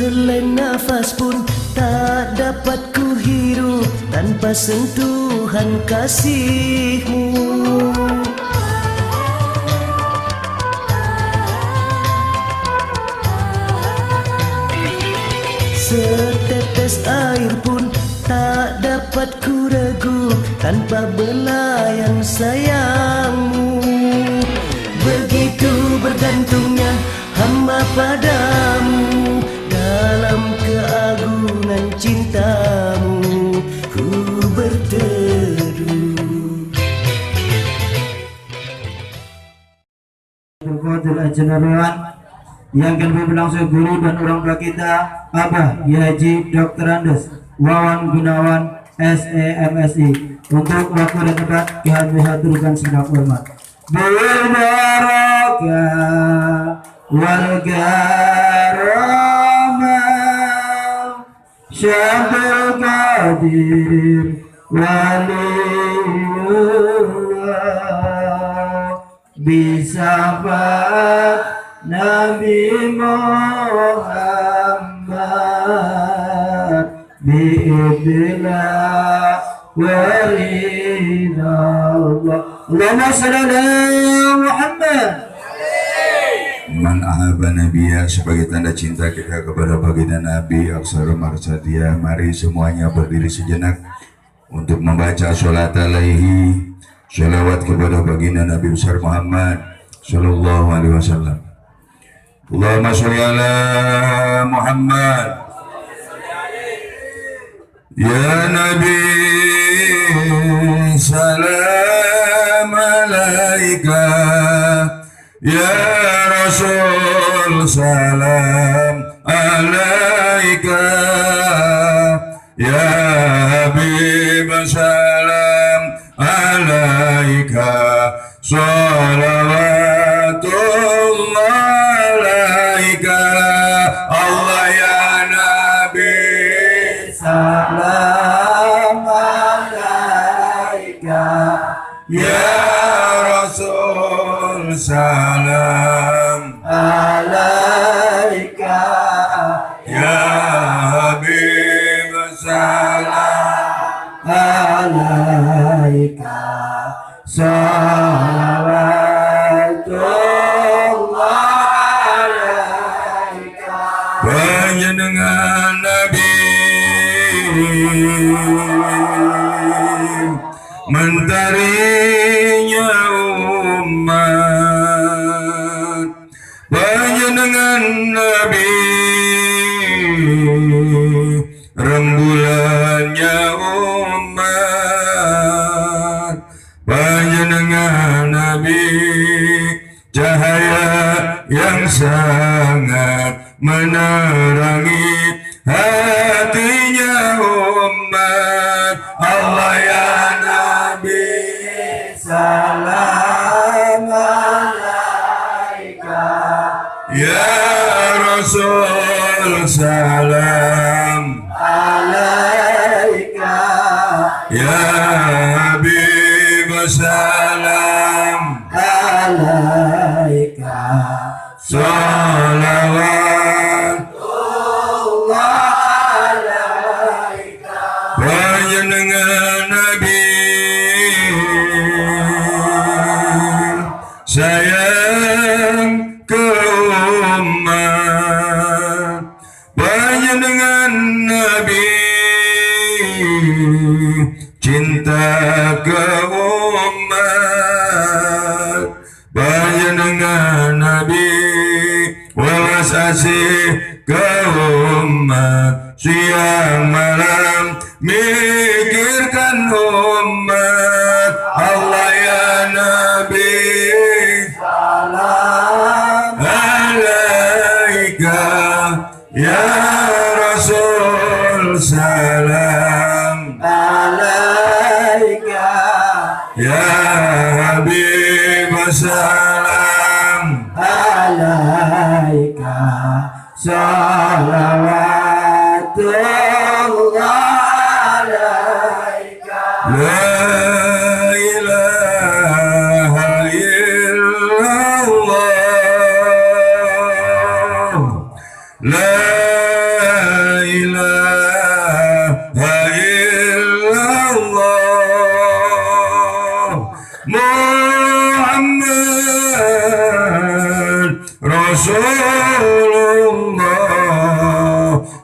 Sehelai nafas pun tak dapat ku hirup tanpa sentuhan kasih-Mu. Setetes air pun tak dapat ku regu tanpa belayan sayang-Mu. Begitu bergantungnya hamba padamu, dalam keagungan cinta-Mu ku berteduh. Al-Fadhil Ajnaruan yang akan berlangsung guru dan orang tua kita, Abah Haji Dr. Andes Wawan Gunawan SEMSI. Untuk waktu dan tempat kami haturkan segala hormat. Berbarakah wal karamah Syabul Qadir Waliullah Bisafat Nabi Muhammad bi'idillah waridallah. Allahumma salli ala Muhammad. Man ahabba nabiya, sebagai tanda cinta kita kepada baginda Nabi Aksara Marsadia. Mari semuanya berdiri sejenak untuk membaca sholawat alaihi, sholawat kepada baginda Nabi besar Muhammad sallallahu alaihi wasallam. Allahumma sholli ala Muhammad. Ya Nabi salam alaika, ya Rasul salam alaika, ya Habib salam alaika, salawatullah alaika. Allah ya Nabi salam alaika, ya Rasul salam alaika, ya Habib salam alaika, salawatullah alaika. Panjenengan Nabi mentarinya umat, panjenengan Nabi rembulannya umat, panjenengan Nabi cahaya yang sangat menerangi hatinya umat. Allah ya Nabi salam alaika, ya Rasul salam alaika, ya Habib salam alaika, salawatullah alaika. Panjenengan Nabi sayang ke umat, panjenengan Nabi cinta ke umat, panjenengan Nabi welas asih ke umat, siang malam mikirkan umat. Allah ya Nabi salam alaika, ya Rasul salam alaika, ya Habib salam alaika, salawatullah alaika. La ilaha illallah, la Rasulullah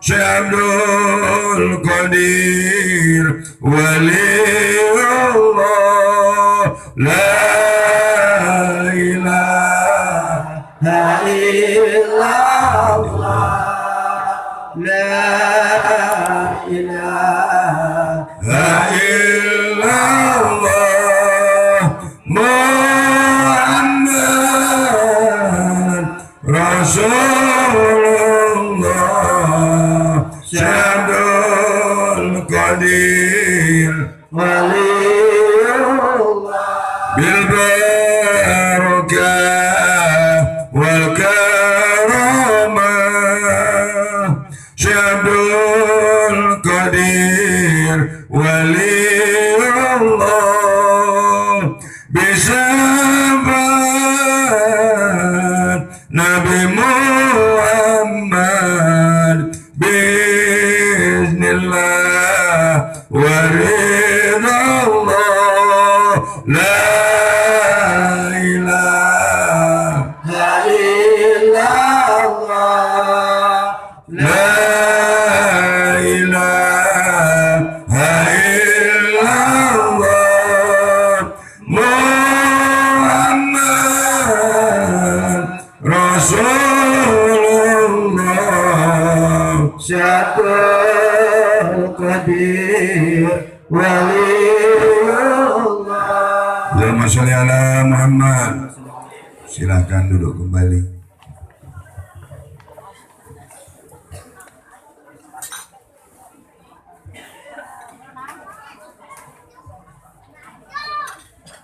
Syabdul Qadir Waliullah La ilaha illallah La ilaha illallah Muhammad Rasulullah Syabdul Qadir Waliullah bil barakah wal karamah Syabdul Qadir Waliullah bisabat Nabi Muhammad Bismillah waridallah La ilaha illallah La ilaha illallah Muhammad Rasulullah Syabdul Qadir Waliullah Allahumma sholli ala Muhammad. Silakan duduk kembali.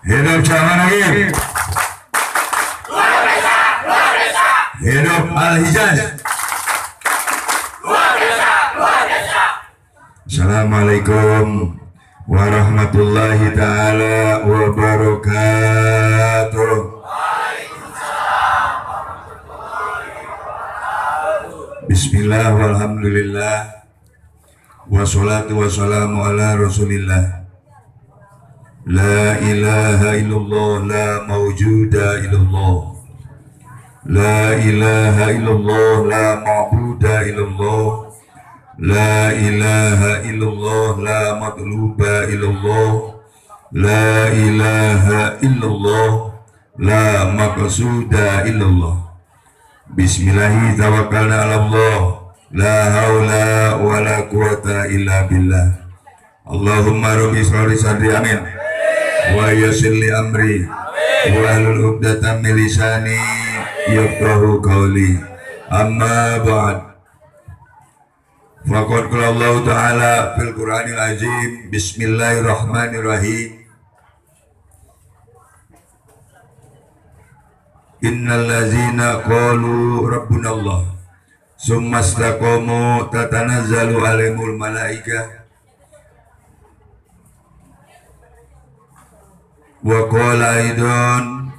Hidup Jaman lagi. Hidup Al-Hijaz. Assalamualaikum warahmatullahi ta'ala wabarakatuh. Bismillah walhamdulillah wassalatu wassalamu ala rasulillah La ilaha illallah la mawjuda illallah La ilaha illallah la ma'buda illallah La ilaha illallah la matluba illallah La ilaha illallah la maqsuda illallah Bismillahi tawakkalna ala Allah La hawla wa la quwata illa billah Allahumma rabbi sholli sadri amin Wa yassir li amri Wa hlul 'uqdatam min lisani yafqahu qawli Amma ba'd Faqad qala Allah Ta'ala fil Qur'anil Azim Bismillahirrahmanirrahim Innal ladzina qalu rabbuna Allah summa istaqamu tatanazzalu alaihimul malaikah wa qala aidan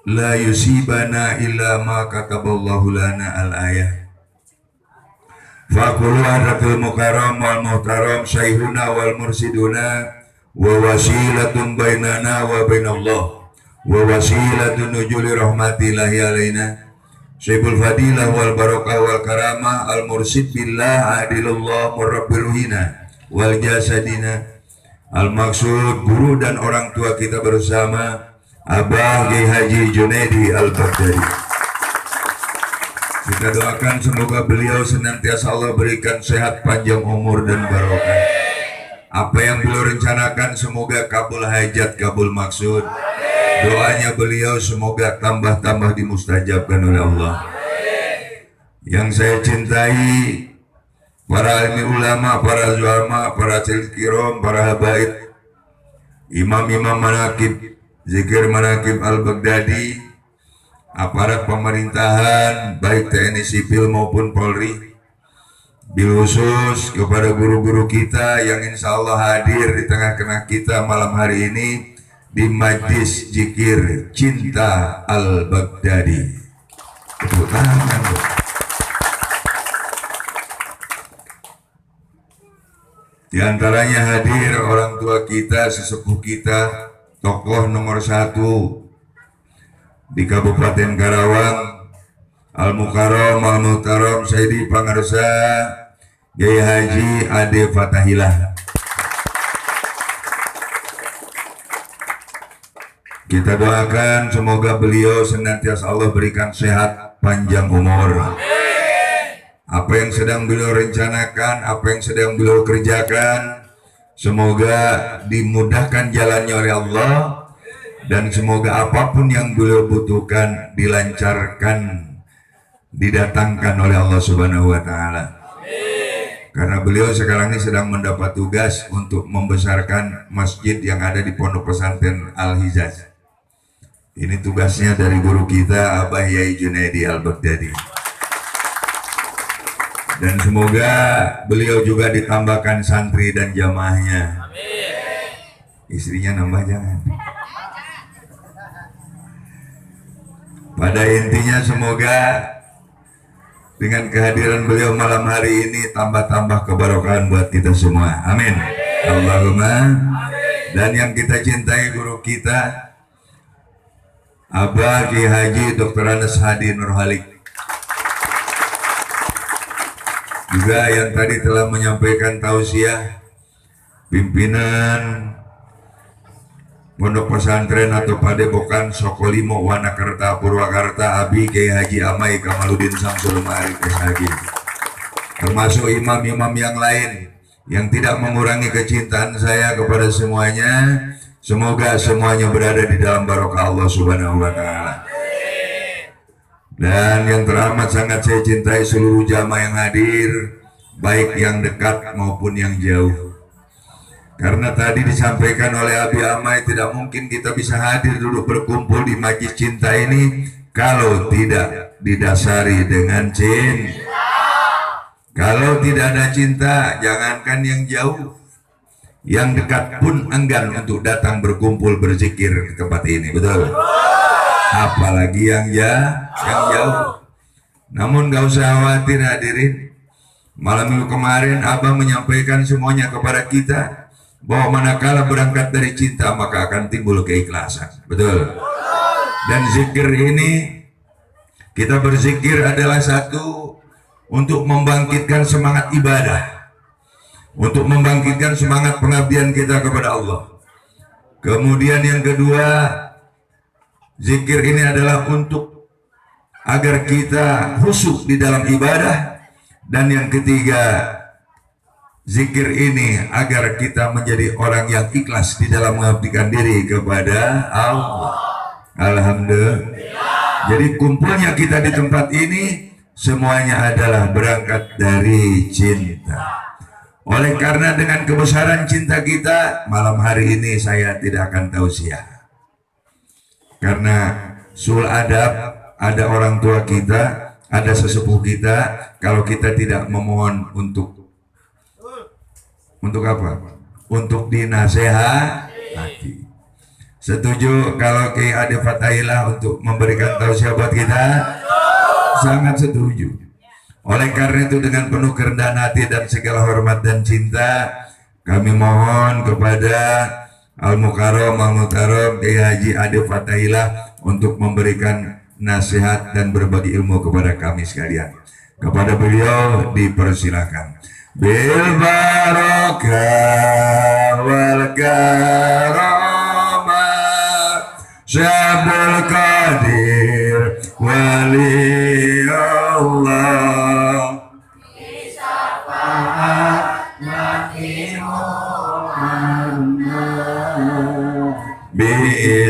la yusibana illa ma kataballahu lana al-ayah faqulu hadratul mukarram wal muhtaram syaihuna wal mursiduna wa wasilatun bainana wa bainallah wa wasilatun nujuli rahmatillahi alaina Syaibul fadilah wal barakah wal karamah al mursid billah adilullah murabbil ruhina wal jasadina al maksud guru dan orang tua kita bersama Abah Kiai Haji Junaidi Al-Baghdadi. Kita doakan semoga beliau senantiasa Allah berikan sehat panjang umur dan barokah. Apa yang beliau rencanakan semoga kabul hajat kabul maksud. Doanya beliau semoga tambah-tambah dimustajabkan oleh Allah. Yang saya cintai para ilmi ulama, para ulama, para cilkirom, para habaib, imam-imam manakib, zikir manakib Al-Baghdadi, aparat pemerintahan baik TNI sipil maupun Polri, bil khusus kepada guru-guru kita yang insya Allah hadir di tengah-tengah kita malam hari ini di majlis zikir cinta Al-Baghdadi. Tepuk tangan. Di antaranya hadir orang tua kita, sesepuh kita, tokoh nomor 1 di Kabupaten Karawang, Al-Mukarram Al-Muhtaram Sayyidi Pangarsa Kiai Haji Ade Fatahillah. Kita doakan semoga beliau senantiasa Allah berikan sehat panjang umur. Apa yang sedang beliau rencanakan, apa yang sedang beliau kerjakan, semoga dimudahkan jalannya oleh Allah, dan semoga apapun yang beliau butuhkan dilancarkan, didatangkan oleh Allah Subhanahu wa Ta'ala. Karena beliau sekarang ini sedang mendapat tugas untuk membesarkan masjid yang ada di Pondok Pesantren Al-Hijaz. Ini tugasnya dari guru kita Abah Yai Junaidi Al-Baghdadi. Dan semoga beliau juga ditambahkan santri dan jamaahnya. Istrinya nambah jangan. Pada intinya semoga dengan kehadiran beliau malam hari ini tambah-tambah kebarokahan buat kita semua. Amin. Allahumma. Dan yang kita cintai guru kita Abah Kiai Haji Dr. Anas Hadi Nurhalik, juga yang tadi telah menyampaikan tausiah pimpinan Pondok Pesantren atau Padepokan Sokolimo Wanakerta Purwakarta Abi Kiai Haji Amai Kamaludin Samsul Ma'arif SHG, termasuk imam-imam yang lain yang tidak mengurangi kecintaan saya kepada semuanya. Semoga semuanya berada di dalam barokah Allah Subhanahu wa Ta'ala. Dan yang teramat sangat saya cintai seluruh jamaah yang hadir, baik yang dekat maupun yang jauh. Karena tadi disampaikan oleh Abi Amai, tidak mungkin kita bisa hadir duduk berkumpul di majlis cinta ini kalau tidak didasari dengan cinta. Kalau tidak ada cinta, jangankan yang jauh, yang dekat pun enggan untuk datang berkumpul berzikir di tempat ini, betul? Apalagi yang jauh. Namun gak usah khawatir hadirin. Malam minggu kemarin Abah menyampaikan semuanya kepada kita bahwa manakala berangkat dari cinta maka akan timbul keikhlasan, betul? Dan zikir ini, kita berzikir adalah satu untuk membangkitkan semangat ibadah, untuk membangkitkan semangat pengabdian kita kepada Allah. Kemudian yang kedua, zikir ini adalah untuk agar kita khusyuk di dalam ibadah. Dan yang ketiga, zikir ini agar kita menjadi orang yang ikhlas di dalam mengabdikan diri kepada Allah. Alhamdulillah. Jadi kumpulnya kita di tempat ini semuanya adalah berangkat dari cinta. Oleh karena dengan kebesaran cinta kita, malam hari ini saya tidak akan tausiah. Karena sul adab, ada orang tua kita, ada sesepuh kita, kalau kita tidak memohon untuk apa? Untuk dinasehati. Setuju kalau Kiai Ade Fatahillah untuk memberikan tausiah buat kita? Sangat setuju. Oleh karena itu dengan penuh kerendahan hati dan segala hormat dan cinta, kami mohon kepada Al-Mukarram Al-Muhtaram Kiai Haji Ade Fatahillah untuk memberikan nasihat dan berbagi ilmu kepada kami sekalian. Kepada beliau dipersilakan. Bil barakah wal karamah Syabul Qadir wali Allah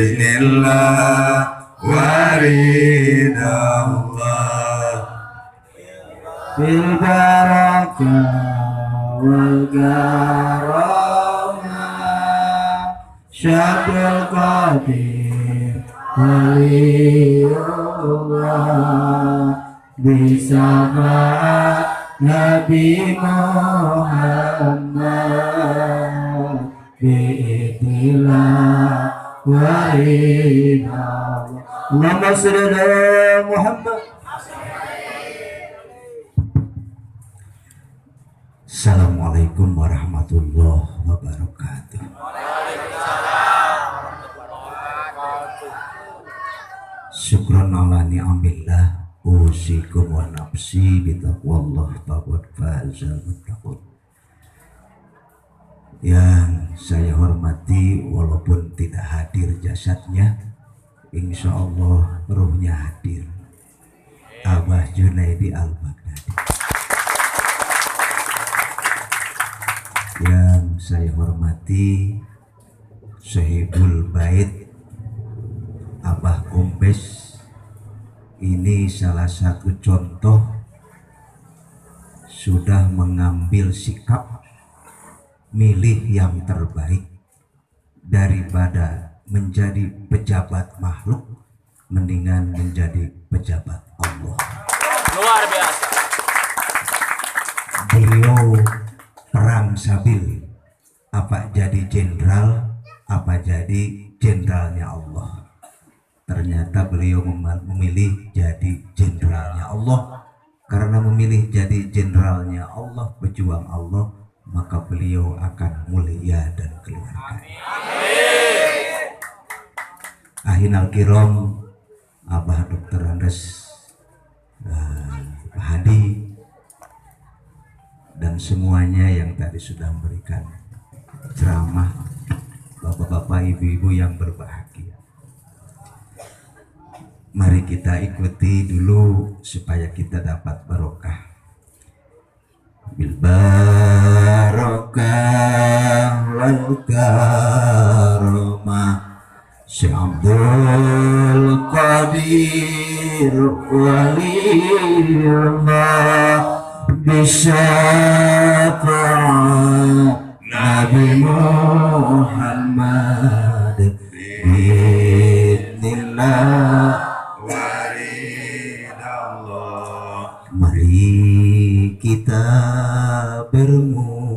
biiznillah waridallah bil barakah wal karamah Syabul Qadir waliyullah bisafa'at Nabi Muhammad biidnillah waridallah. Allahumma shalli ala Muhammad. Assalamualaikum warahmatullahi wabarakatuh. ala ni'amillah usikum wa nafsi bitaqwallah faqad fazal muttaqun. Yang saya hormati, walaupun tidak hadir jasadnya, insya Allah ruhnya hadir, Abah Junaidi Al-Baghdadi. Yang saya hormati, Sahibul Bait Abah Kombes, ini salah satu contoh sudah mengambil sikap milih yang terbaik daripada menjadi pejabat makhluk, mendingan menjadi pejabat Allah. Luar biasa. Beliau perang sabil, apa jadi jenderal, apa jadi jenderalnya Allah. Ternyata beliau memilih jadi jenderalnya Allah. Karena memilih jadi jenderalnya Allah, pejuang Allah, maka beliau akan mulia dan keluarga. Ahinal kiram, Abah Dr. Andes, Pak Hadi, dan semuanya yang tadi sudah memberikan ceramah, bapak-bapak, ibu-ibu yang berbahagia. Mari kita ikuti dulu supaya kita dapat barokah. Bil barakah wal karamah Syekh Abdul Qadir Waliyullah bisyafaat Nabi Muhammad biidznillah. Mari kita bermunajat,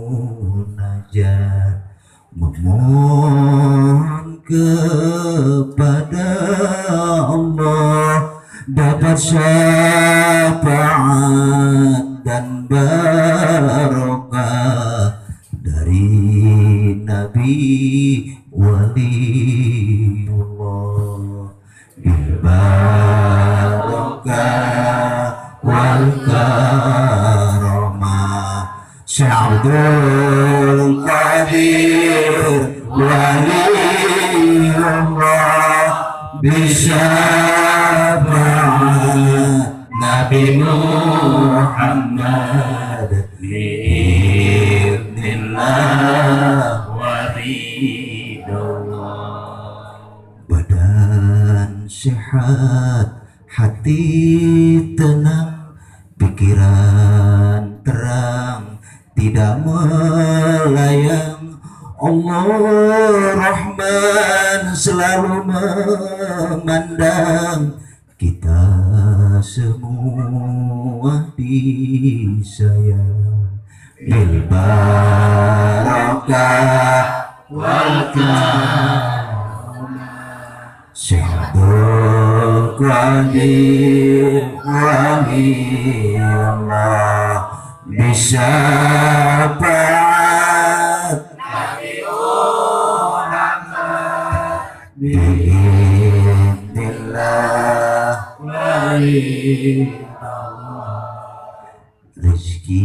memohon kepada Allah dapat syafaat dan barokah dari Nabi Waliullah. Barokah wal karamah Syekh Abdul Qadir Waliyullah bisyafaat Nabi Muhammad biidznillah wa ridallah. Badan sehat, hati tenang, pikiran terang, tidak melayang. Allah Rahman selalu memandang kita semua disayang. Bil barakah wal karamah Syekh Abdul Qadir Waliyullah bisyafaat Nabi Muhammad biidznillah waliyullah. Rezeki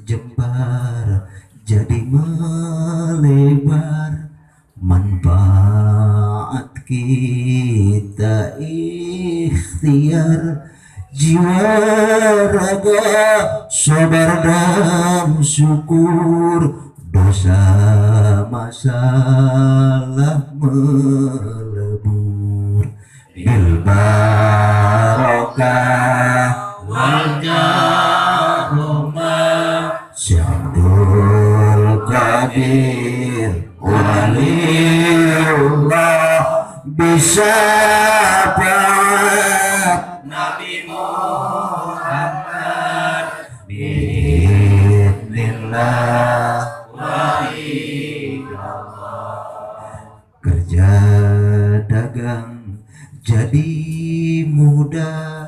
jembar jadi melebar, manfaat kita ikhtiar, jiwa raga sabar dan syukur, dosa masalah melebur. Bil barakah wal karamah Syekh Abdul Qadir Waliyullah bisyafaat Nabi Muhammad biidznillah wa ridallah. Kerja dagang jadi mudah,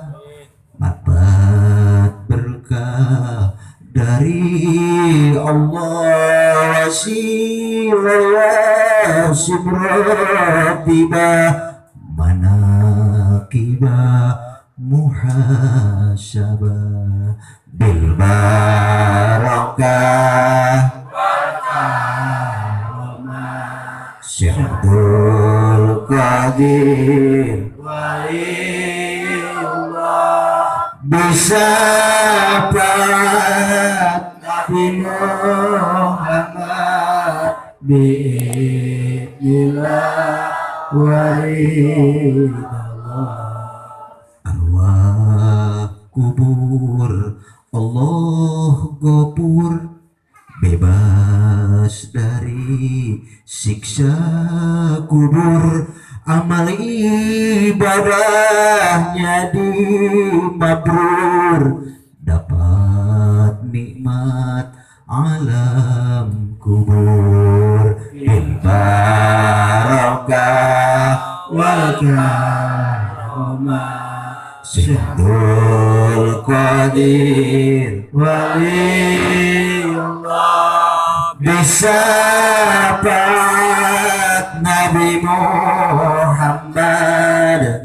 dapat berkah dari Allah, wasilah subratibah, manakib riba muhasabah bil barakah Syekhdul Qadir Waliullah bisa Nabi Muhammad bi'illah waridallah arwah kubur Allah gopur bebas dari siksa kubur amal ibadahnya dimabrur dapat nikmat alam kubur bil barakah wal karamah Syekhdul Qadir Waliullah bisa Nabi Muhammad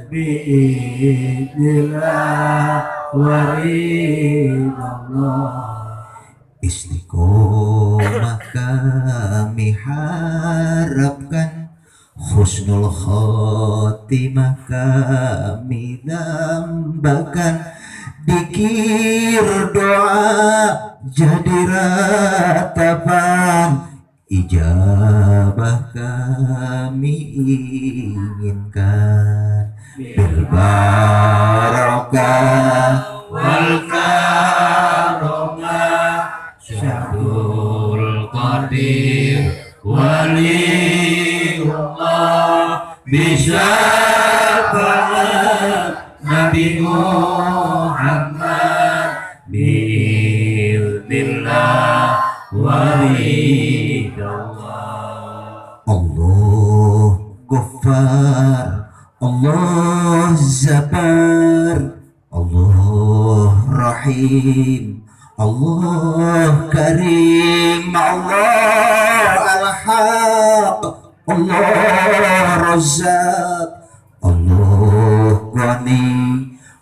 bi'idillah waridallah istiqomah kami harapkan husnul khotimah kami dambakan dikir doa jadi ratapan ijabah kami inginkan bil barakah wal karamah Syekhdul Qadir Waliullah bisa Nabi Muhammad bi'idillah waridallah Allah Ghaffar Allah Zabar Allah Rahim Allah Karim Allah Al-Haq Allah Razzaq Allah Ghani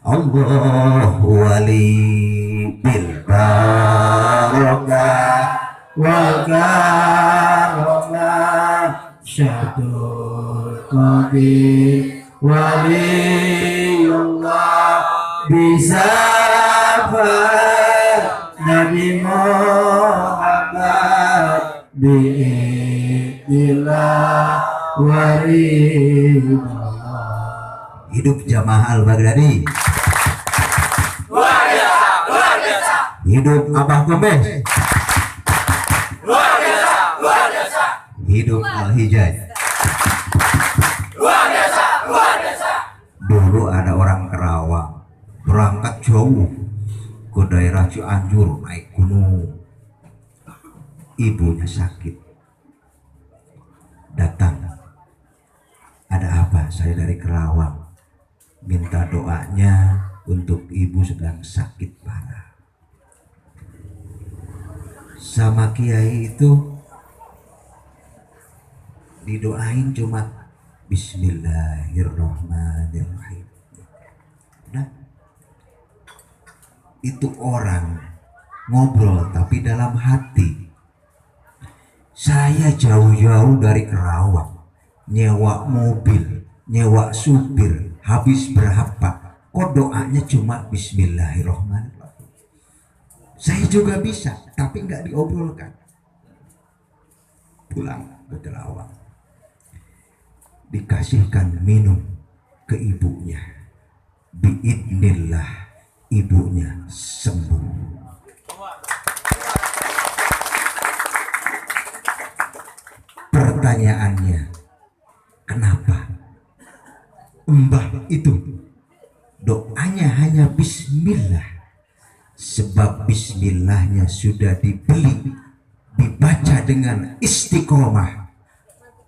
Allah Wali bil barakah wal karamah Syekhdul Qadir Waliullah bisa Nabi Muhammad bi'idillah waridallah hidup Jamaah Al-Baghdadi Luar biasa, luar biasa. hidup Abah Gomez Luar biasa, luar biasa. hidup Al-Hijaz Luar biasa, luar biasa. dulu ada orang Kerawang berangkat jauh ke daerah Cianjur naik gunung ibunya sakit datang ada apa saya dari Kerawang minta doanya untuk ibu sedang sakit parah sama kiai itu didoain cuma Bismillahirrahmanirrahim nah itu orang ngobrol tapi dalam hati saya jauh-jauh dari Kerawang nyewa mobil nyewa supir habis berapa kok doanya cuma Bismillahirrahmanirrahim saya juga bisa tapi nggak diobrolkan pulang ke Kerawang dikasihkan minum ke ibunya biidnillah ibunya sembuh pertanyaannya kenapa mbah itu doanya hanya bismillah sebab bismillahnya sudah dibeli dibaca dengan istiqomah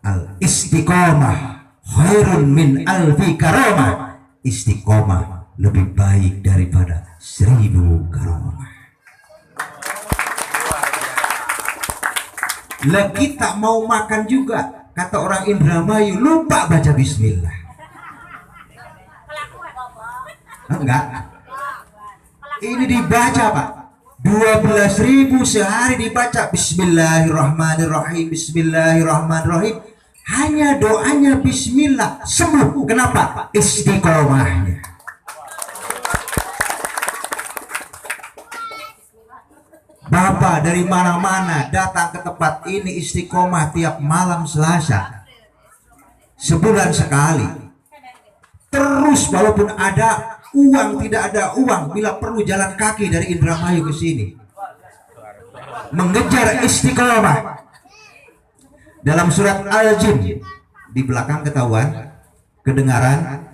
al istiqomah khairun min alfi karamah istiqomah lebih baik daripada 1000 karamah. Lah kita mau makan juga kata orang Indramayu lupa baca bismillah Enggak. Ini dibaca Pak. 12.000 sehari dibaca. Bismillahirrahmanirrahim. Bismillahirrahmanirrahim. Hanya doanya bismillah sembuh. Kenapa? Istiqomahnya. Bapak dari mana-mana datang ke tempat ini istiqomah tiap malam Selasa. Sebulan sekali. Terus walaupun ada uang, tidak ada uang, bila perlu jalan kaki dari Indramayu ke sini. Mengejar istiqomah. Dalam surat Al-Jin di belakang ketahuan, kedengaran.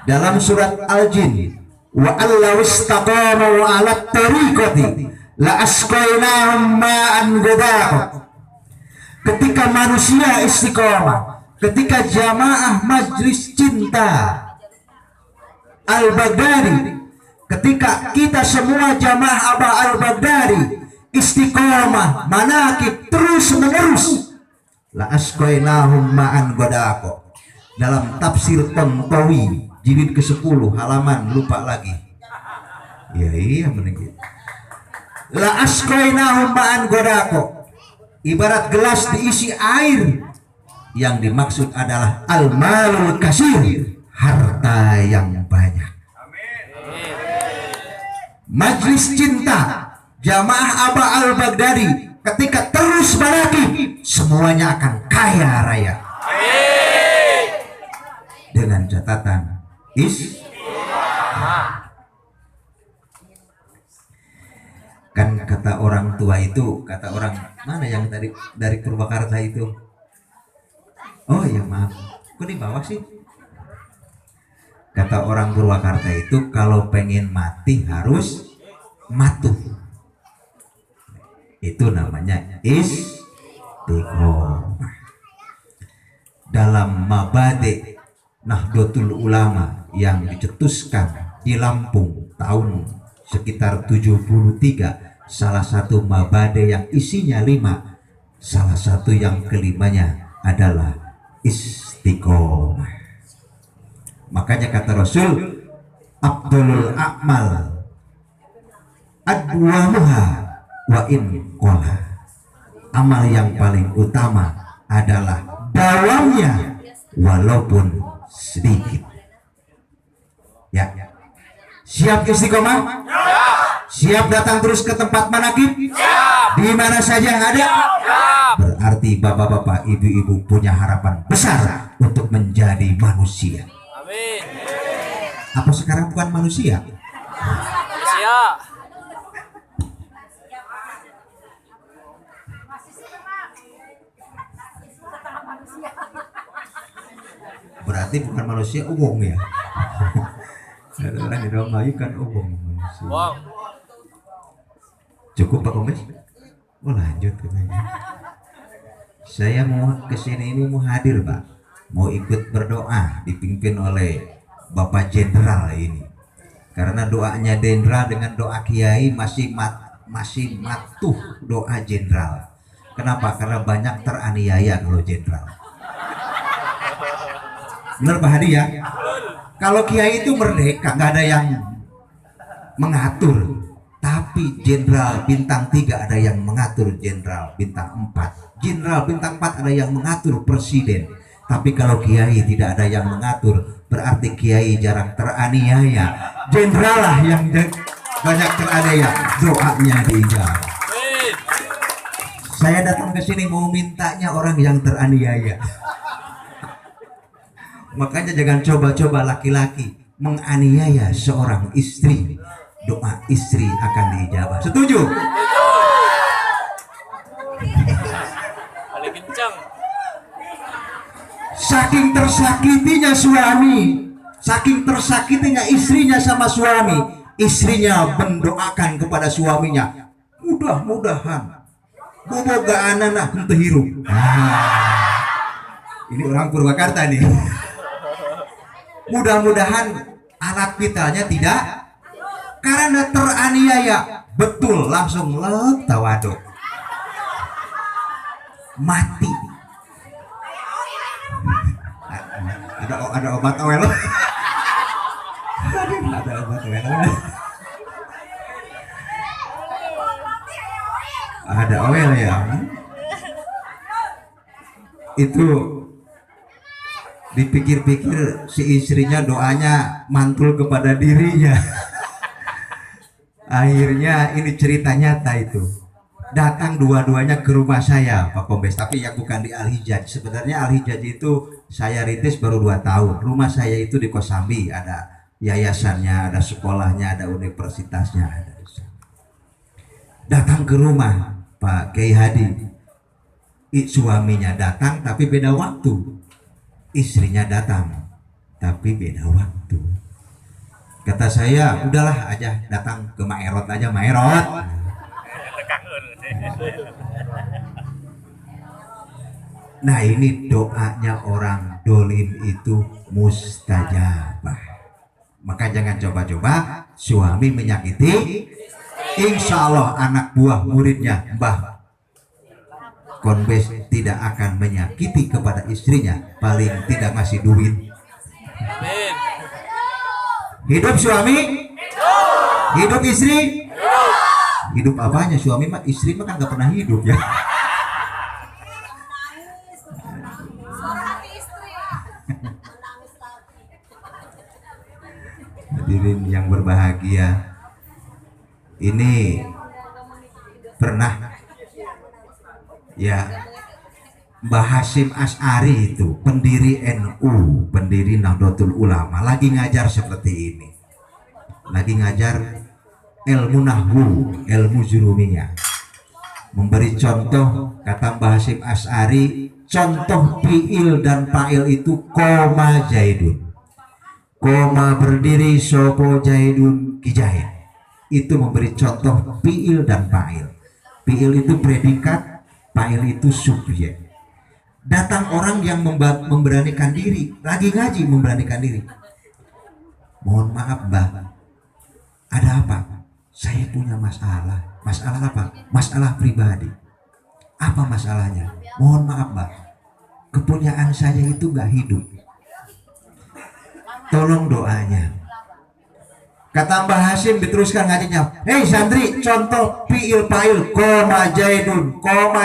Dalam surat Al-Jin, wa allaw istaqamu 'ala tariqati la asqainahum ma'an ghadaq. Ketika manusia istiqomah, ketika jamaah Majlis Cinta Al-Baghdadi, ketika kita semua jamaah Abah Al-Baghdadi istiqomah manakib terus menerus, la asqainahum ma'an ghadaq. Dalam tafsir Tontowi jilid ke-10 halaman lupa lagi. Ya iya benar. La asqainahum ma'an ghadaq. Ibarat gelas diisi air. Yang dimaksud adalah al-malul kasir, harta yang banyak. Majlis Cinta Jamaah Abah Al-Baghdadi ketika terus menagih, semuanya akan kaya raya. Dengan catatan kan kata orang tua itu, kata orang mana yang tadi dari Purwakarta itu? Oh ya maaf, kok di bawah sih? Kata orang Purwakarta itu kalau pengen mati harus matuh. Itu namanya istiqomah. Dalam mabade Nahdlatul Ulama yang dicetuskan di Lampung tahun sekitar 73, salah satu mabade yang isinya 5, salah satu yang kelimanya adalah istiqomah. Makanya kata Rasul, Abdul A'mal adwamuha wa in qola. Amal yang paling utama adalah dawamnya walaupun sedikit. Ya. Siap istiqomah? Siap datang terus ke tempat manakib? Di mana saja yang ada? Berarti bapak-bapak, ibu-ibu punya harapan besar untuk menjadi manusia. Amin. Apa sekarang bukan manusia? Siap. Berarti bukan manusia, ubong ya. Ada orang di Indramayu kan ubong manusia. Wow. Cukup Pak Kombes? Oh lanjut katanya. Saya mau kesini ini mau hadir Pak, mau ikut berdoa dipimpin oleh Bapak Jenderal ini. Karena doanya Jenderal dengan doa Kiai masih matuh doa Jenderal. Kenapa? Karena banyak teraniaya kalau Jenderal. Benar Pak Hadi ya? Kalau Kiai itu merdeka, nggak ada yang mengatur. Tapi Jenderal bintang 3 ada yang mengatur, Jenderal bintang 4. Jenderal bintang 4 ada yang mengatur presiden. Tapi kalau Kiai tidak ada yang mengatur, berarti Kiai jarang teraniaya. Jenderal lah yang banyak teraniaya, doanya diijabah. Saya datang ke sini mau mintanya orang yang teraniaya. Makanya jangan coba-coba laki-laki menganiaya seorang istri. Doa istri akan diijabah. Setuju? Paling kencang. Saking tersakitinya suami, saking tersakitinya istrinya sama suami, istrinya mendoakan kepada suaminya, mudah-mudahan boboga anana henteu hirup. Ini orang Purwakarta nih. Mudah-mudahan alat vitalnya tidak, karena teraniaya. Betul, langsung lek tawaduk, mati. Ada obat awel. Ada Ada oil ya. Itu dipikir-pikir si istrinya doanya mantul kepada dirinya. Akhirnya ini cerita nyata itu. Datang dua-duanya ke rumah saya Pak Kombes, tapi yang bukan di Al-Hijaj. Sebenarnya Al-Hijaj itu saya rintis baru 2 tahun. Rumah saya itu di Kosambi, ada yayasannya, ada sekolahnya, ada universitasnya, ada. Datang ke rumah Pak Kiai Hadi, suaminya datang tapi beda waktu, istrinya datang tapi beda waktu. Kata saya, udahlah aja datang ke Maerot aja, Maerot. Nah ini doanya orang dolim itu mustajabah. Maka jangan coba-coba suami menyakiti. Insya Allah anak buah muridnya Mbah Kombes tidak akan menyakiti kepada istrinya, paling tidak ngasih duit. Amin. Hidup suami, hidup istri, hidup apanya suami mah, istri mah kan gak pernah hidup ya. Hadirin yang berbahagia, ini pernah ya Mbah Hasyim Asy'ari itu pendiri NU, pendiri Nahdlatul Ulama, lagi ngajar seperti ini, lagi ngajar ilmu nahwu, ilmu jurumiyah, memberi contoh. Kata Mbah Hasyim Asy'ari, contoh fiil dan fa'il itu koma Zaidun, koma berdiri sopo Zaidun kijahid. Itu memberi contoh fiil dan fa'il. Fiil itu predikat, fa'il itu subjek. Datang orang yang memberanikan diri, lagi ngaji memberanikan diri. Mohon maaf Mbah, ada apa? Saya punya masalah. Masalah apa? Masalah pribadi. Apa masalahnya? Mohon maaf Mbah, kepunyaan saya itu gak hidup. Tolong doanya. Kata Mbah Hasyim, diteruskan ngajinya. Hei santri, contoh fiil fa'il koma Zaidun, koma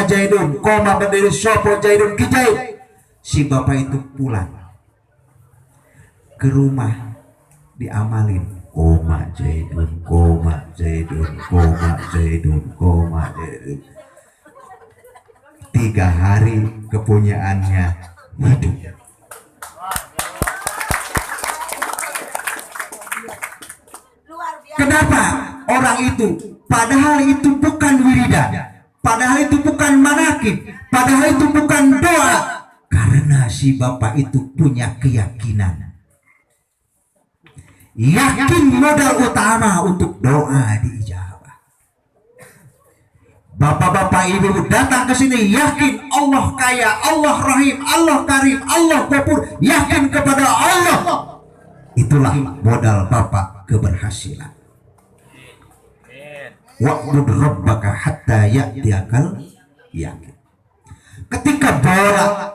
berdiri sopo Zaidun kijahid. Si bapak itu pulang ke rumah, diamalin koma Zaidun, koma Zaidun, koma Zaidun, koma Zaidun. 3 hari kepunyaannya hidup. Kenapa orang itu? Padahal itu bukan wiridan, padahal itu bukan manakib, padahal itu bukan doa. Karena si bapak itu punya keyakinan. Yakin modal utama untuk doa diijabah. Bapak-bapak ibu datang ke sini yakin Allah kaya, Allah rahim, Allah karim, Allah ghafur, yakin kepada Allah. Itulah modal bapak keberhasilan. Wa'bud rabbaka hatta ya'tiyakal yakin. Ketika bola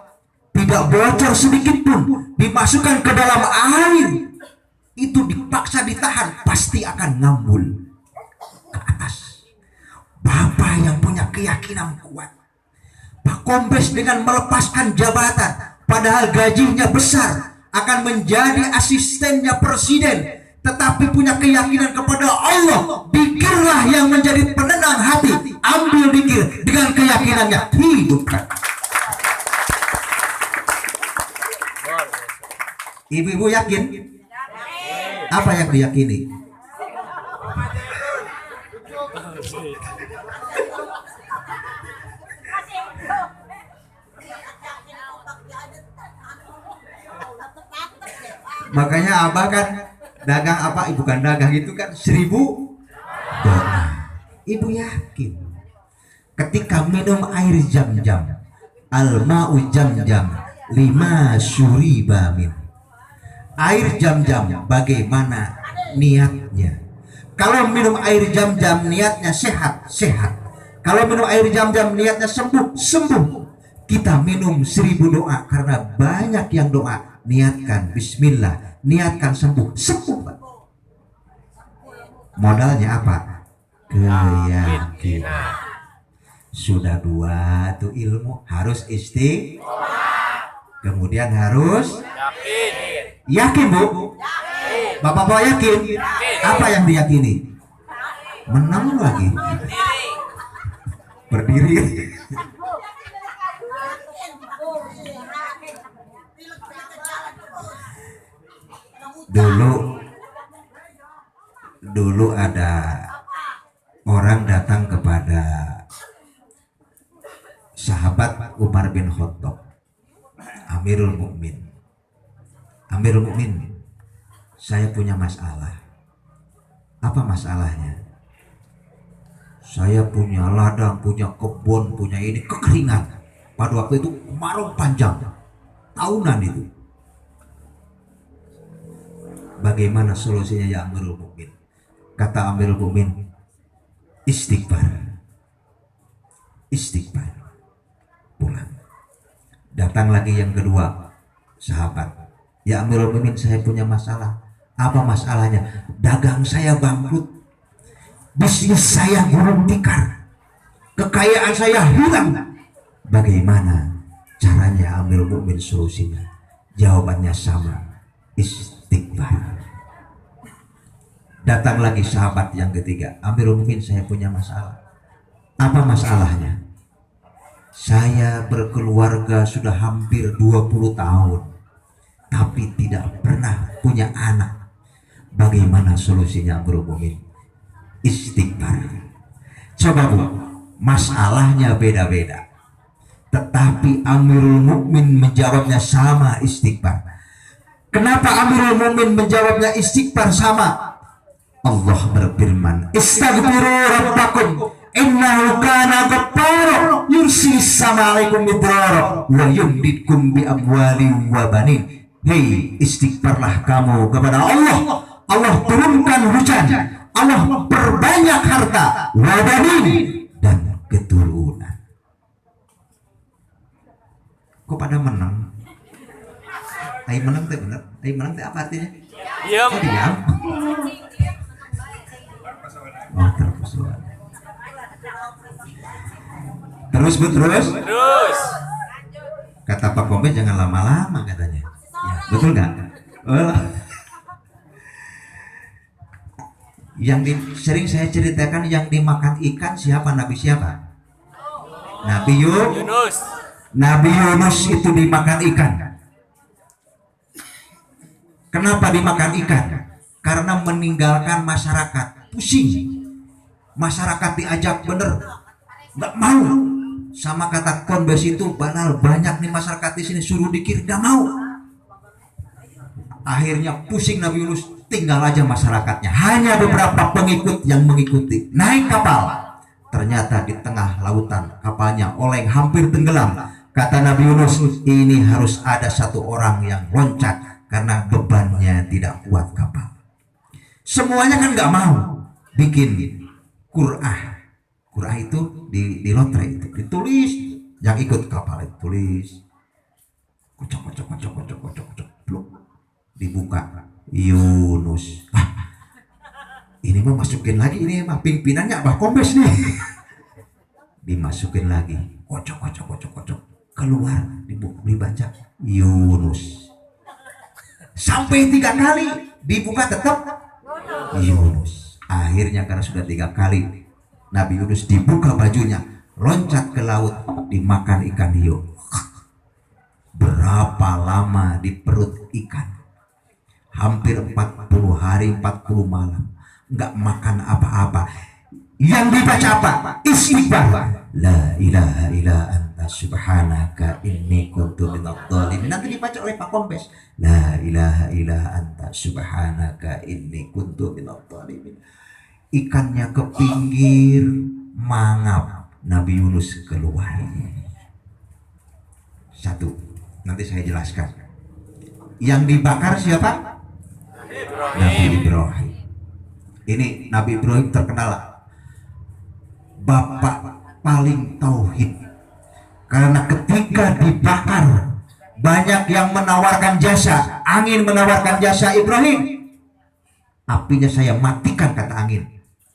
tidak bocor sedikit pun, dimasukkan ke dalam air, itu dipaksa ditahan, pasti akan ngambul ke atas. Bapak yang punya keyakinan kuat, Pak Kombes dengan melepaskan jabatan, padahal gajinya besar, akan menjadi asistennya presiden, tetapi punya keyakinan kepada Allah. Dikirlah yang menjadi penenang hati. Ambil dikir dengan keyakinannya, hidupkan. Ibu-ibu yakin? Apa yang diyakini? Makanya abah kan dagang apa? Bukan dagang, itu kan 1000 doa. Ibu yakin ketika minum air jam-jam, al-ma'u jam-jam lima syuriba min. Air jam-jam bagaimana niatnya? Kalau minum air jam-jam niatnya sehat, sehat. Kalau minum air jam-jam niatnya sembuh, sembuh. Kita minum 1000 doa karena banyak yang doa. Niatkan bismillah, niatkan sembuh, sembuh. Modalnya apa? Keyakinan. Sudah dua tuh ilmu, harus kemudian harus yakin Bu. Bapak yakin? Apa yang diyakini? Menang lagi. Berdiri. Dulu ada orang datang kepada sahabat Umar bin Khattab, Amirul Mukmin. Amirul Mukmin, saya punya masalah. Apa masalahnya? Saya punya ladang, punya kebun, punya ini, kekeringan. Pada waktu itu kemarau panjang, tahunan itu. Bagaimana solusinya ya Amirul Mukmin? Kata Amirul Mukmin, istighfar. Istighfar. Pulang. Datang lagi yang kedua, sahabat. Ya Amirul Mukmin, saya punya masalah. Apa masalahnya? Dagang saya bangkrut. Bisnis saya gulung tikar. Kekayaan saya hilang. Bagaimana caranya Amirul Mukmin solusinya? Jawabannya sama, istighfar. Datang lagi sahabat yang ketiga, Amirul Mukmin, saya punya masalah. Apa masalahnya? Saya berkeluarga sudah hampir 20 tahun, tapi tidak pernah punya anak. Bagaimana solusinya Amirul Mukmin? Istighfar. Coba Bu, masalahnya beda-beda, tetapi Amirul Mukmin menjawabnya sama, istighfar. Kenapa Amirul Mukmin menjawabnya istighfar sama? Allah berfirman, istaghfiru rabbakum innahu kana ghaffara yursilis sama alaikum midrara wa yumditkum bi amwalin wa banin. Hei, istighfarlah kamu kepada Allah. Allah turunkan hujan, Allah perbanyak harta, wa banin, dan keturunan. Kok pada menang? Ayo menang teh bener. Ayo menang teh apa artinya? Diam. Oh, diam. Oh, terpesona. Terus Bu, terus. Kata Pak Kombes jangan lama-lama katanya. Ya, betul nggak? Oh. Sering saya ceritakan yang dimakan ikan siapa? Nabi siapa? Nabi Yunus. Nabi Yunus itu dimakan ikan. Kenapa dimakan ikan? Karena meninggalkan masyarakat, pusing. Masyarakat diajak bener, nggak mau. Sama kata Kombes itu, banal banyak nih masyarakat di sini suruh dikir, nggak mau. Akhirnya pusing Nabi Yunus, tinggal aja masyarakatnya. Hanya beberapa pengikut yang mengikuti. Naik kapal, ternyata di tengah lautan kapalnya oleng, hampir tenggelam. Kata Nabi Yunus, ini harus ada satu orang yang loncat karena bebannya tidak kuat kapal. Semuanya kan nggak mau. Bikin Qur'ah. Qur'ah itu di lotre itu ditulis, yang ikut kapal itu tulis. Kocok. Blok. Dibuka. Yunus. Ini mah masukin lagi, ini mah pimpinannya Abah Kombes nih. Dimasukin lagi. Kocok. Keluar, dibaca Yunus. Sampai 3 kali dibuka tetap Yunus. Akhirnya karena sudah 3 kali Nabi Yunus dibuka bajunya, loncat ke laut, dimakan ikan hiu. Berapa lama di perut ikan? Hampir 40 hari 40 malam, nggak makan apa-apa. Yang dibaca apa? Istighfar. La ilaha illa anta subhanaka inni kuntu minadh dhalimin. Nanti dibaca oleh Pak Kombes. La ilaha illa anta subhanaka inni kuntu minadh dhalimin. Ikannya ke pinggir, mangap. Nabi Yunus keluar. Satu, nanti saya jelaskan. Yang dibakar siapa? Nabi Ibrahim. Ini Nabi Ibrahim terkenal bapak paling tauhid, karena ketika dibakar banyak yang menawarkan jasa. Angin menawarkan jasa Ibrahim, apinya saya matikan, kata angin.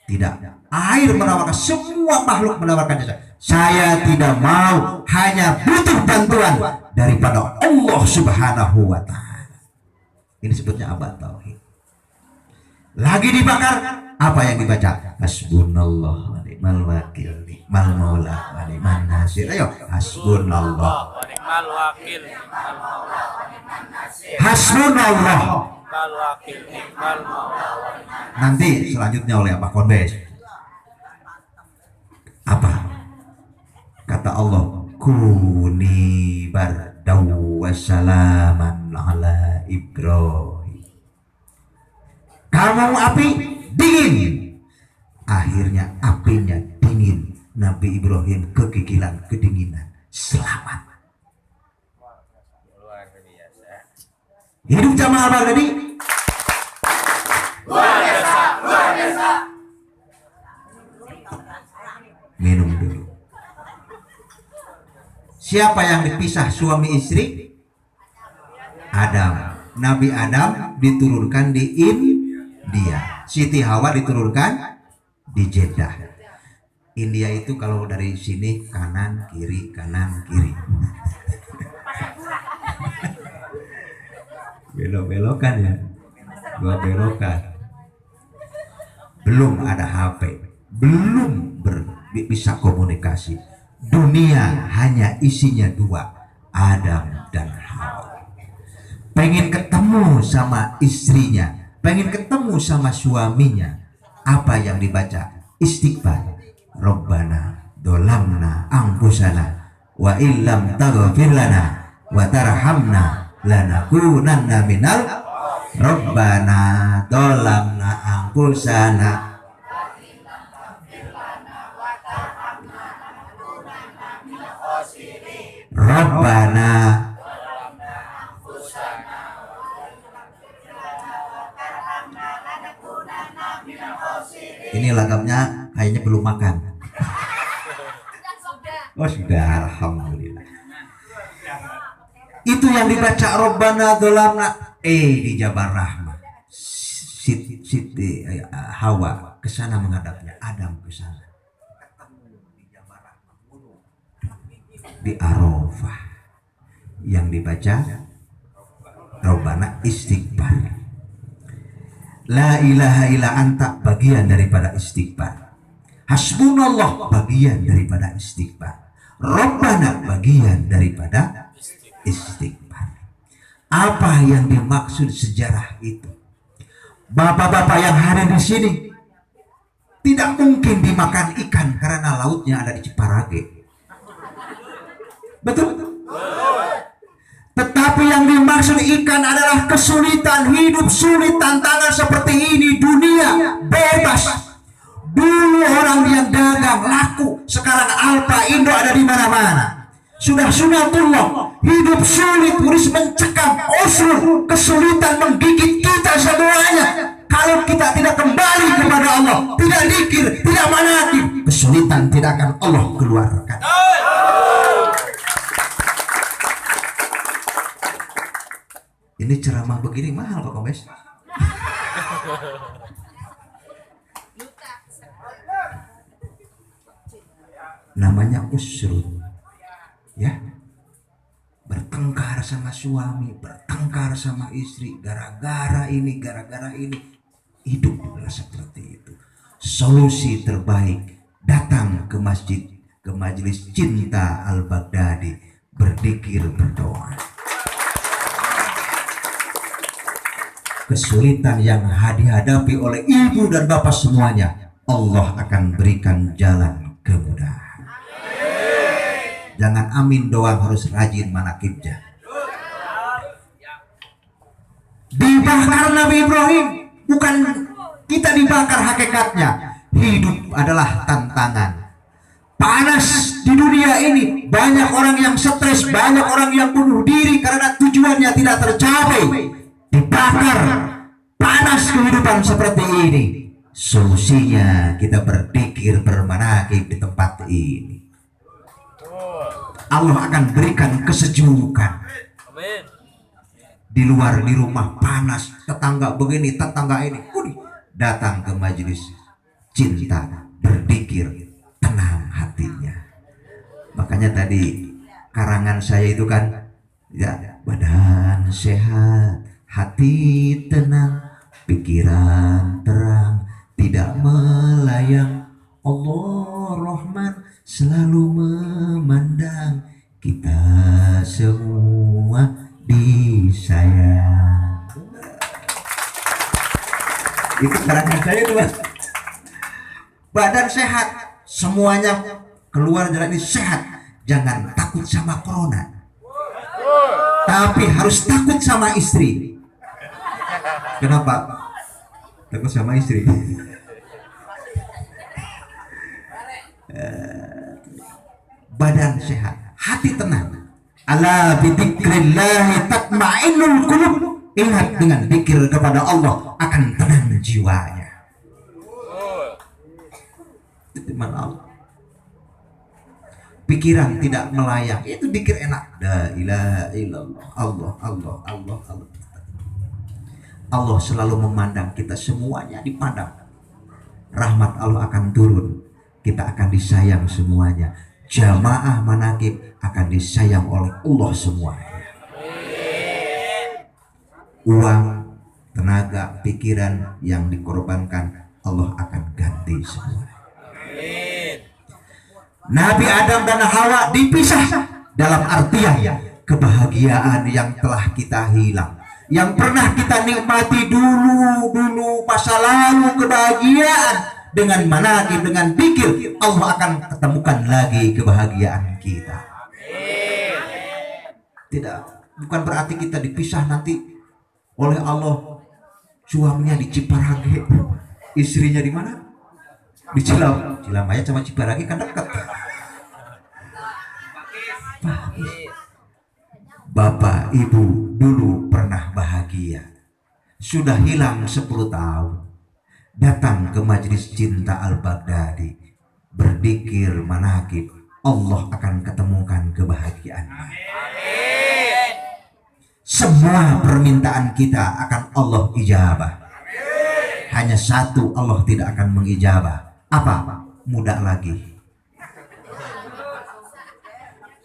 Tidak, air menawarkan, semua makhluk menawarkan jasa. Saya tidak mau, hanya butuh bantuan daripada Allah Subhanahu wa Ta'ala. Ini sebutnya abad tauhid. Lagi dibakar, apa yang dibaca? Hasbunallah wa ni'mal wakil, ni'mal maula wa ni'man nasir. Ayo, hasbunallah wa ni'mal wakil, hasbunallah. ni'mal wakil, ni'mal maula. Nanti selanjutnya oleh Abah Kombes. Apa? Kata Allah, kuni bardaw wassalaman ala Ibrahim. Kamu api dingin. Akhirnya apinya dingin. Nabi Ibrahim kekikilan, kedinginan. Selamat. Luar biasa. Hidup jamaah Abah tadi. Luar biasa, luar biasa. Minum dulu. Siapa yang dipisah suami istri? Adam. Nabi Adam diturunkan di India. Siti Hawa diturunkan di Jeddah. India itu kalau dari sini kanan kiri kanan kiri. Belok-belokan ya. Dua belokan. Belum ada HP. Belum bisa komunikasi. Dunia hanya isinya dua, Adam dan Hawa. Pengen ketemu sama istrinya, pengen ketemu sama suaminya. Apa yang dibaca? Istighfar. Rabbana dolamna anfusana wa illam taghfir lana wa tarhamna lanakunanna minal. Rabbana dolamna anfusana. Rabbana. Ini lagapnya kayaknya belum makan. Oh sudah, alhamdulillah. Itu yang dibaca Rabbana dolamna. Di Jabal Rahmah. Siti Hawa ke sana menghadapnya, Adam ke sana. Di Arafah yang dibaca Rabbana istighfar. La ilaha illa anta bagian daripada istighfar. Hasbunallah bagian daripada istighfar. Rabbana bagian daripada istighfar. Apa yang dimaksud sejarah itu? Bapak-bapak yang hadir di sini, tidak mungkin dimakan ikan karena lautnya ada di Ciparage. Betul? Tetapi yang dimaksud ikan adalah kesulitan hidup, sulit, tantangan seperti ini. Dunia bebas. Dulu orang yang dagang laku, sekarang Alfa Indo ada di mana-mana. Sudah sunatullah, hidup sulit, urus mencekam, usur, kesulitan menggigit kita semuanya. Kalau kita tidak kembali kepada Allah, tidak zikir, tidak manakib, kesulitan tidak akan Allah keluarkan. Ini ceramah begini mahal Pak Kombes. Namanya usrun. Ya. Bertengkar sama suami, bertengkar sama istri, gara-gara ini, gara-gara ini. Hidup seperti itu. Solusi terbaik, datang ke masjid, ke majelis cinta Al-Baghdadi, berzikir, berdoa. Kesulitan yang dihadapi oleh ibu dan bapak semuanya, Allah akan berikan jalan kemudahan. Jangan amin doang, harus rajin manakibnya. Dibakar Nabi Ibrahim, bukan kita dibakar hakikatnya. Hidup adalah tantangan. Panas di dunia ini, banyak orang yang stres, banyak orang yang bunuh diri karena tujuannya tidak tercapai. Dibakar, panas kehidupan seperti ini. Solusinya kita berzikir, bermanakib di tempat ini. Allah akan berikan kesejukan. Amin. Di luar, di rumah panas, tetangga begini, tetangga ini. Datang ke majelis cinta, berzikir, tenang hatinya. Makanya tadi karangan saya itu kan, ya, badan sehat, hati tenang, pikiran terang, tidak melayang. Allah Rahman selalu memandang, kita semua disayang. Itu karangan saya itu, Mas. Badan sehat, semuanya keluar jalan ini sehat. Jangan takut sama corona, tapi harus takut sama istri. Kenapa? Takut sama istri. Badan sehat, hati tenang. Ala bidzikrillah tatma'innul qulub. Ingat, dengan zikir kepada Allah akan tenang jiwanya. Titipan Allah. Pikiran tidak melayang, itu zikir enak. La ilaha illallah, Allah, Allah, Allah, Allah. Allah selalu memandang, kita semuanya dipandang. Rahmat Allah akan turun, kita akan disayang semuanya. Jamaah manakib akan disayang oleh Allah semuanya. Uang, tenaga, pikiran yang dikorbankan, Allah akan ganti semua. Nabi Adam dan Hawa dipisah dalam artian kebahagiaan yang telah kita hilang, yang pernah kita nikmati dulu masa lalu, kebahagiaan dengan manaqib, dengan zikir, Allah akan ketemukan lagi kebahagiaan kita. Tidak, bukan berarti kita dipisah nanti oleh Allah. Suaminya di Ciparage, istrinya di mana? Di Cilamaya sama Ciparage kan dekat. Bapak ibu dulu pernah bahagia, sudah hilang 10 tahun. Datang ke majelis cinta Al-Baghdadi, berzikir manaqib, Allah akan ketemukan kebahagiaannya. Semua permintaan kita akan Allah ijabah. Hanya satu Allah tidak akan mengijabah. Apa? Muda lagi.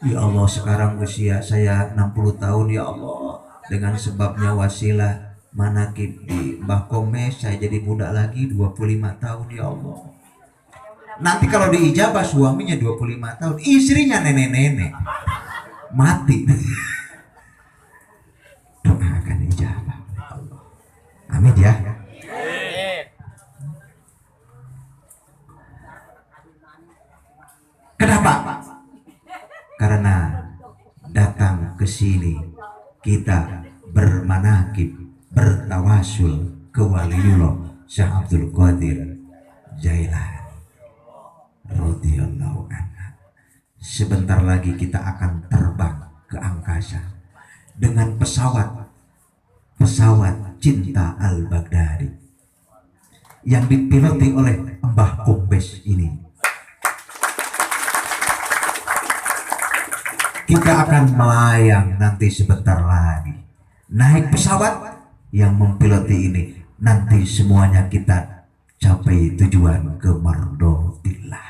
Ya Allah, sekarang usia saya 60 tahun ya Allah. Dengan sebabnya wasilah manaqib di Mbah Komes, saya jadi muda lagi 25 tahun ya Allah. Nanti kalau diijabah suaminya 25 tahun, istrinya nenek-nenek, mati. Doa akan ijabah oleh Allah. Amin ya. Kenapa? Karena datang ke sini kita bermanaqib, bertawasul ke waliullah Syekh Abdul Qadir Jailani radhiyallahu anhu. Sebentar lagi kita akan terbang ke angkasa dengan pesawat cinta Al-Baghdadi yang dipiloti oleh Mbah Kombes ini. Kita akan melayang nanti sebentar lagi, naik pesawat yang mempiloti ini. Nanti semuanya kita capai tujuan ke mardotillah.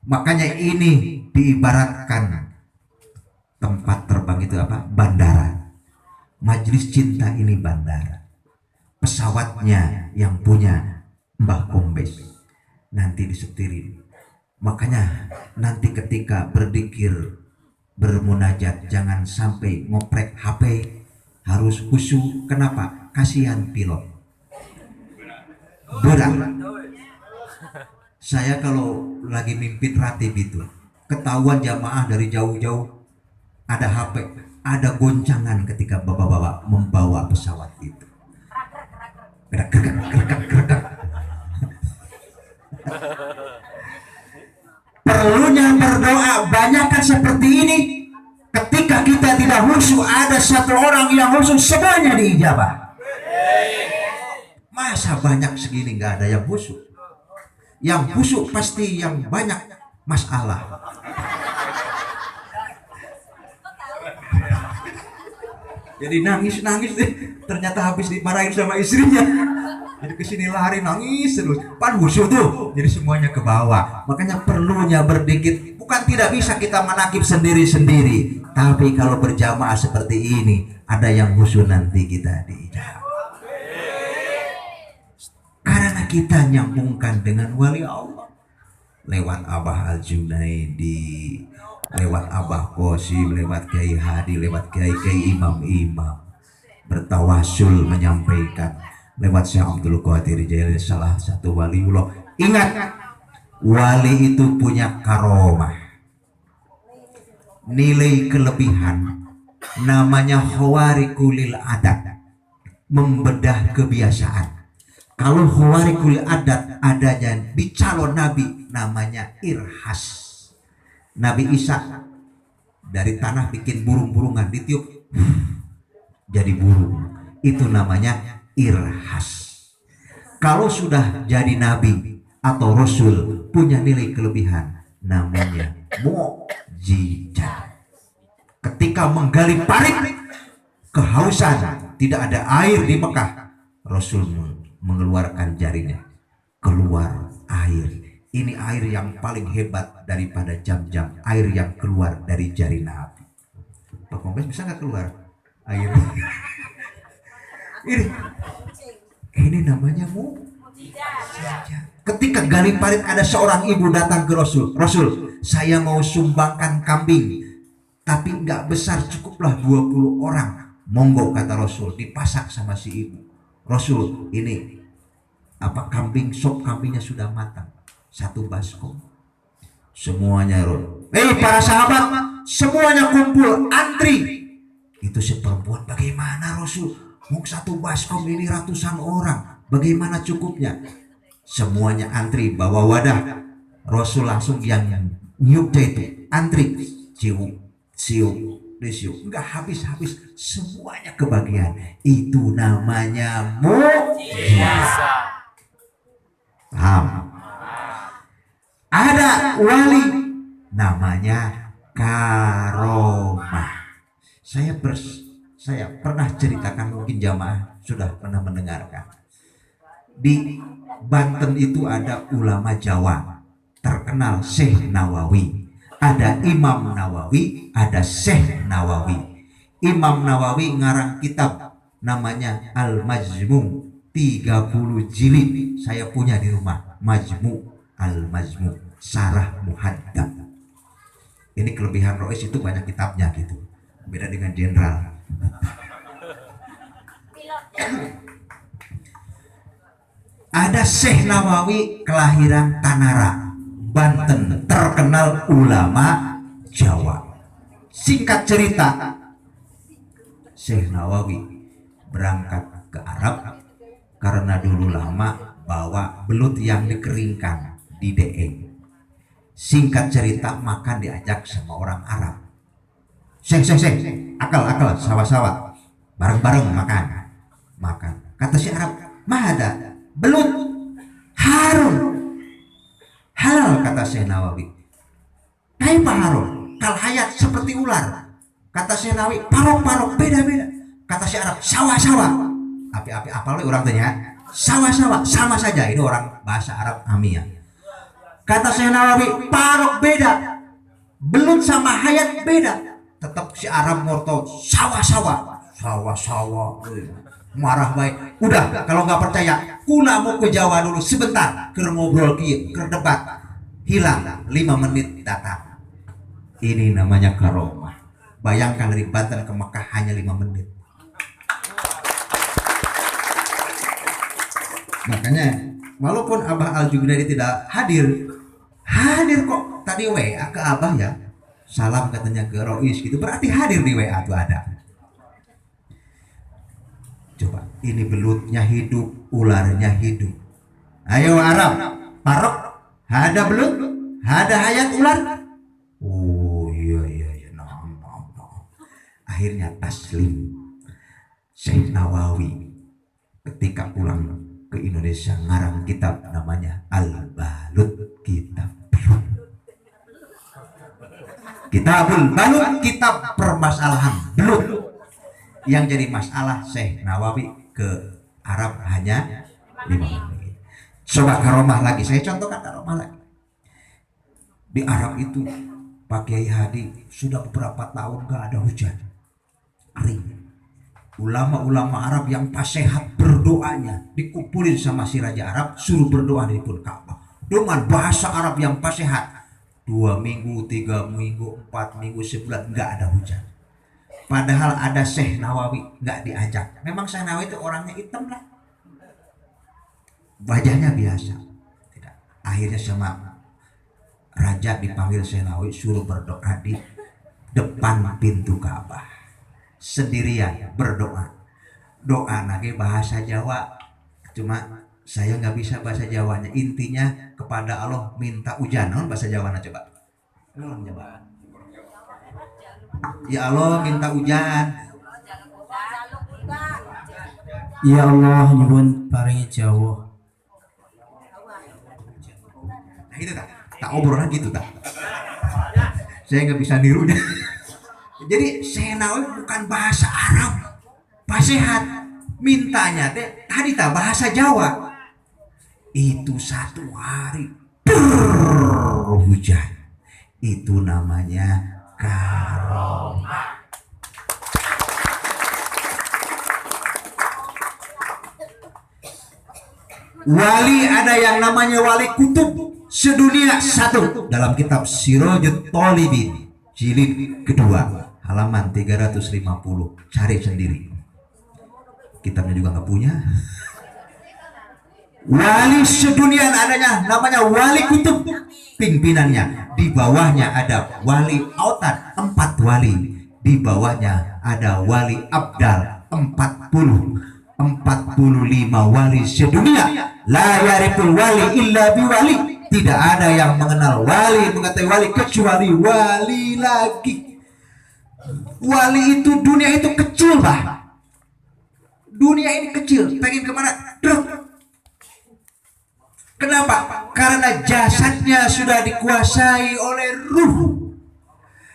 Makanya ini diibaratkan tempat terbang itu apa? Bandara. Majelis cinta ini bandara. Pesawatnya yang punya Mbah Kombes, nanti disetirin. Makanya nanti ketika berzikir, bermunajat, jangan sampai ngoprek HP, harus khusyuk. Kenapa? Kasihan pilot, berat. Saya kalau lagi mimpin ratib itu, ketahuan jamaah dari jauh-jauh ada HP, ada goncangan ketika bapak-bapak membawa pesawat itu. Gerak. Perlunya berdoa, banyakkan seperti ini. Ketika kita tidak khusyuk, ada satu orang yang khusyuk, semuanya diijabah. Masa banyak segini nggak ada yang khusyuk? Yang khusyuk pasti yang banyak masalah. Jadi nangis deh. Ternyata habis dimarahin sama istrinya. Jadi kesini lari nangis terus. Pan khusyuk tuh. Jadi semuanya ke bawah. Makanya perlunya berdikit. Bukan tidak bisa kita menakib sendiri-sendiri. Tapi kalau berjamaah seperti ini, ada yang khusyuk nanti kita diijabah. Karena kita nyambungkan dengan wali Allah. Lewat Abah Al-Junaidi, lewat Abah Qasim, lewat Kiai Hadi, lewat Kiai imam-imam. Bertawasul menyampaikan. Lewat Syekh Abdul Qadir Jailani, salah satu waliullah. Ingat, wali itu punya karomah, nilai kelebihan, namanya khawarikul adat, membedah kebiasaan. Kalau khawarikul adat adanya di calon nabi, namanya irhas. Nabi Isa dari tanah bikin burung-burungan, ditiup jadi burung, itu namanya irhas. Kalau sudah jadi nabi atau rasul, punya nilai kelebihan, namanya mukjizat. Ketika menggali parit kehausan, tidak ada air di Mekah, Rasul mengeluarkan jarinya, keluar air. Ini air yang paling hebat daripada jam-jam, air yang keluar dari jari Nabi. Pak Kompes bisa nggak keluar air? Ini namanya mukjizat. Ketika gali parit, ada seorang ibu datang ke Rasul. Rasul, saya mau sumbangkan kambing, tapi nggak besar, cukuplah 20 orang. Monggo, kata Rasul. Dipasak sama si ibu. Rasul, ini sop kambingnya sudah matang, 1 baskom. Semuanya para sahabat, semuanya kumpul antri. Itu si perempuan, bagaimana Rasul? Mau 1 baskom ini ratusan orang, bagaimana cukupnya? Semuanya antri bawa wadah. Rasul langsung yang nyup itu antri, siup, enggak habis, semuanya kebagian. Itu namanya mukjizat. Paham? Ada wali namanya karomah. Saya pernah ceritakan, mungkin jamaah sudah pernah mendengarkan. Di Banten itu ada ulama Jawa terkenal, Syekh Nawawi. Ada Imam Nawawi, ada Syekh Nawawi. Imam Nawawi ngarang kitab namanya Al-Majmu', 30 jilid. Saya punya di rumah, Majmu' Al-Majmu', Sarah Muhaddab. Ini kelebihan Rois, itu banyak kitabnya gitu. Beda dengan jenderal. Ada Syekh Nawawi, kelahiran Tanara, Banten, terkenal ulama Jawa. Singkat cerita, Syekh Nawawi berangkat ke Arab karena dulu lama bawa belut yang dikeringkan di Deeng. Singkat cerita, makan diajak sama orang Arab. Syekh, akal, sawa-sawa, bareng-bareng makan. Kata si Arab, mahada belut harun halal, kata Syekh Nawawi. Kaifa harun? Kal hayat, seperti ular. Kata Syekh Nawawi, parok, beda-beda. Kata si Arab, sawa-sawa. Api-api apa oleh orang tanya? Sawa-sawa, sama saja. Ini orang bahasa Arab Amiyah. Kata Syekh Nawawi, parok beda, belut sama hayat beda. Tetap si Arab morto, sawa-sawa. Marah baik. Udah, kalau nggak percaya, kuna mau ke Jawa dulu sebentar, ke ngobrol ke debat. Hilang 5 menit datang. Ini namanya karomah. Bayangkan dari Banten ke Mekah hanya 5 menit. Makanya walaupun Abah Al-Junaidi tidak hadir kok. Tadi WA ke Abah ya, salam katanya ke Rois gitu, berarti hadir di WA tuh ada. Coba, ini belutnya hidup, ularnya hidup. Ayo Arab, parok, ada belut, ada hayat ular. Oh iya, nah. Akhirnya taslim. Syekh Nawawi ketika pulang ke Indonesia ngarang kitab namanya Al-Balut, kitab belut. Kitabul Balut, kitab permasalahan belut. Yang jadi masalah Syekh Nawawi ke Arab hanya 5 menit. Coba karomah lagi, saya contohkan karomah lagi. Di Arab itu Pak Kiai Hadi sudah beberapa tahun gak ada hujan, kering. Ulama-ulama Arab yang pas sehat berdoanya dikumpulin sama si Raja Arab, suruh berdoa di depan Ka'bah dengan bahasa Arab yang pas sehat. 2 minggu, 3 minggu, 4 minggu, sebulan nggak ada hujan. Padahal ada Syekh Nawawi nggak diajak. Memang Syekh Nawawi itu orangnya hitam lah, wajahnya biasa. Tidak. Akhirnya sama Raja dipanggil Syekh Nawawi, suruh berdoa di depan pintu Ka'bah sendirian berdoa. Doa lagi bahasa Jawa, cuma saya nggak bisa bahasa Jawanya. Intinya kepada Allah minta hujan. Non bahasa Jawanya coba. Ya Allah minta hujan. Ya Allah nyuwun paringi jawah. Nah itu tak obrolan gitu tak. Saya nggak bisa nirunya. Jadi Syekh Nawawi bukan bahasa Arab, pasihat mintanya teh tadi tak bahasa Jawa. Itu 1 hari hujan. Itu namanya karomah. Wali ada yang namanya wali kutub sedunia 1 dalam kitab Sirajut Thalibin jilid kedua halaman 350. Cari sendiri, kitabnya juga nggak punya. Wali sedunia adanya namanya wali kutub, pimpinannya di bawahnya ada wali autad 4 wali, di bawahnya ada wali abdal 45 wali sedunia. La yariful wali illa biwali, tidak ada yang mengenal wali, mengetahui wali kecuali wali lagi. Wali itu, dunia itu kecil bah, dunia ini kecil, pengen kemana? Druk. Kenapa? Karena jasadnya sudah dikuasai oleh ruh.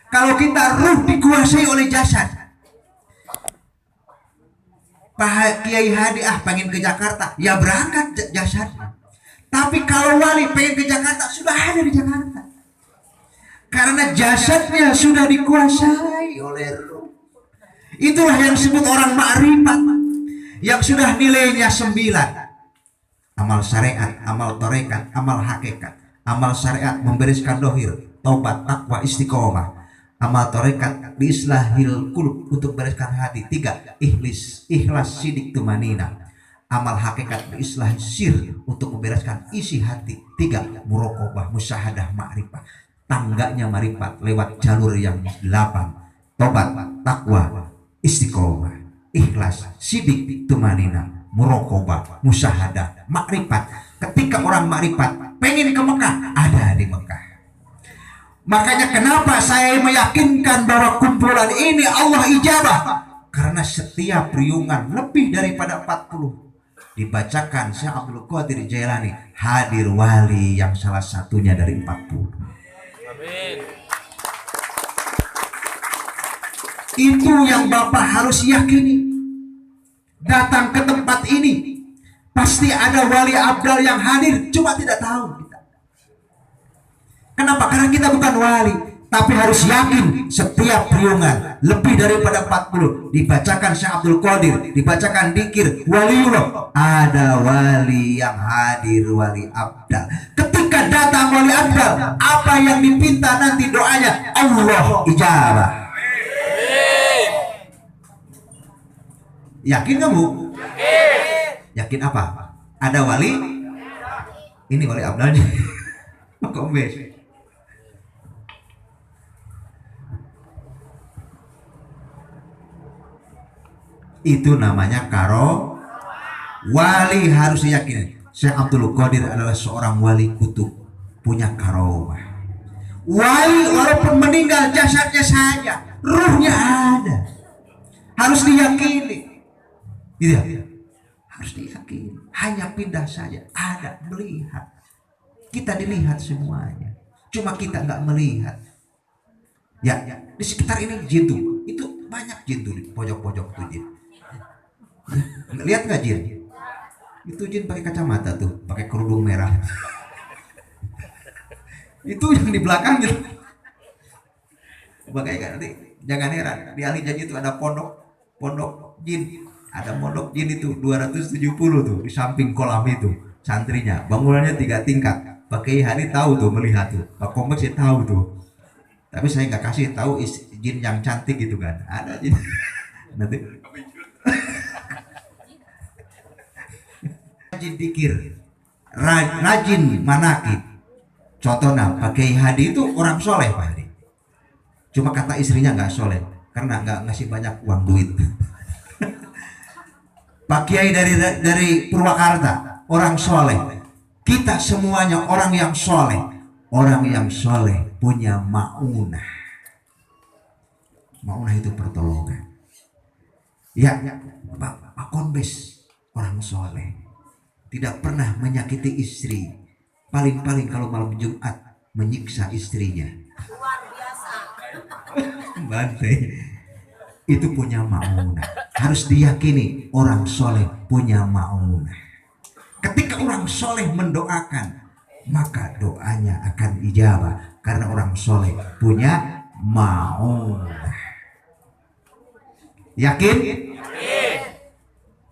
Kalau kita ruh dikuasai oleh jasad, Pak Kiai Hadi pengen ke Jakarta, ya berangkat jasadnya. Tapi kalau wali pengen ke Jakarta, sudah ada di Jakarta. Karena jasadnya sudah dikuasai oleh ruh. Itulah yang disebut orang makrifat, yang sudah nilainya 9. Amal syariat, amal tarekat, amal hakikat. Amal syariat membereskan dohir, taubat, takwa, istiqomah. Amal tarekat biislahil qulub, untuk bereskan hati. 3. Ikhlas sidik tumanina. Amal hakikat biislahil sir, untuk membereskan isi hati. 3. Muraqabah, musyahadah, ma'rifah. Tangganya ma'rifat lewat jalur yang 8. Taubat, takwa, istiqomah, ikhlas, sidik, tumanina, muraqabah, musyahadah, ma'rifat. Ketika orang ma'rifat pengen ke Mekah, ada di Mekah. Makanya kenapa saya meyakinkan bahwa kumpulan ini Allah ijabah, karena setiap riungan lebih daripada 40 dibacakan Syekh Abdul Qadir Jailani, hadir wali yang salah satunya dari 40. Amin. Itu yang Bapak harus yakini. Datang ke tempat ini pasti ada wali abdal yang hadir, cuma tidak tahu kita. Kenapa? Karena kita bukan wali, tapi harus yakin setiap riungan lebih daripada 40 dibacakan Syekh Abdul Qadir, dibacakan dikir waliullah, ada wali yang hadir, wali abdal. Ketika datang wali abdal, apa yang dipinta nanti doanya Allah ijabah. Yakin kamu? Yakin apa? Ada wali? Ini wali abdalnya. Kombes. Itu namanya karo. Wali harus diyakini. Syekh Abdul Qadir adalah seorang wali kutub, punya karomah. Wali walaupun meninggal jasadnya saja, ruhnya ada. Harus diyakini. Gitu ya? Harus diyakini. Hanya pindah saja, ada, melihat. Kita dilihat semuanya, cuma kita nggak melihat. Ya, di sekitar ini gitu. Itu banyak jin tuh di pojok-pojok tuh jin. Lihat nggak jin? Itu jin pakai kacamata tuh, pakai kerudung merah. Itu yang di belakang gitu. Makanya nanti jangan heran di ahli janji itu ada pondok jin, ada pondok jin itu 270 tuh di samping kolam itu santrinya, bangunannya 3 tingkat. Pak Kiai Hadi tahu tuh melihat tuh, Pak Komeng sih tahu tuh, tapi saya nggak kasih tahu jin yang cantik gitu kan, ada jin nanti rajin dikir, rajin manakib. Contohnya Pak Kiai Hadi itu orang soleh Pak Hadi. Cuma kata istrinya nggak soleh karena nggak ngasih banyak uang duit. Pak Kiai dari Purwakarta orang soleh. Kita semuanya orang yang soleh. Orang yang soleh punya maunah. Maunah itu pertolongan. Ya, Pak Kombes orang soleh. Tidak pernah menyakiti istri. Paling-paling kalau malam Jumat menyiksa istrinya. Luar biasa. Bantai itu punya maunah. Harus diyakini orang soleh punya maunah. Ketika orang soleh mendoakan, maka doanya akan ijabah karena orang soleh punya maunah. Yakin?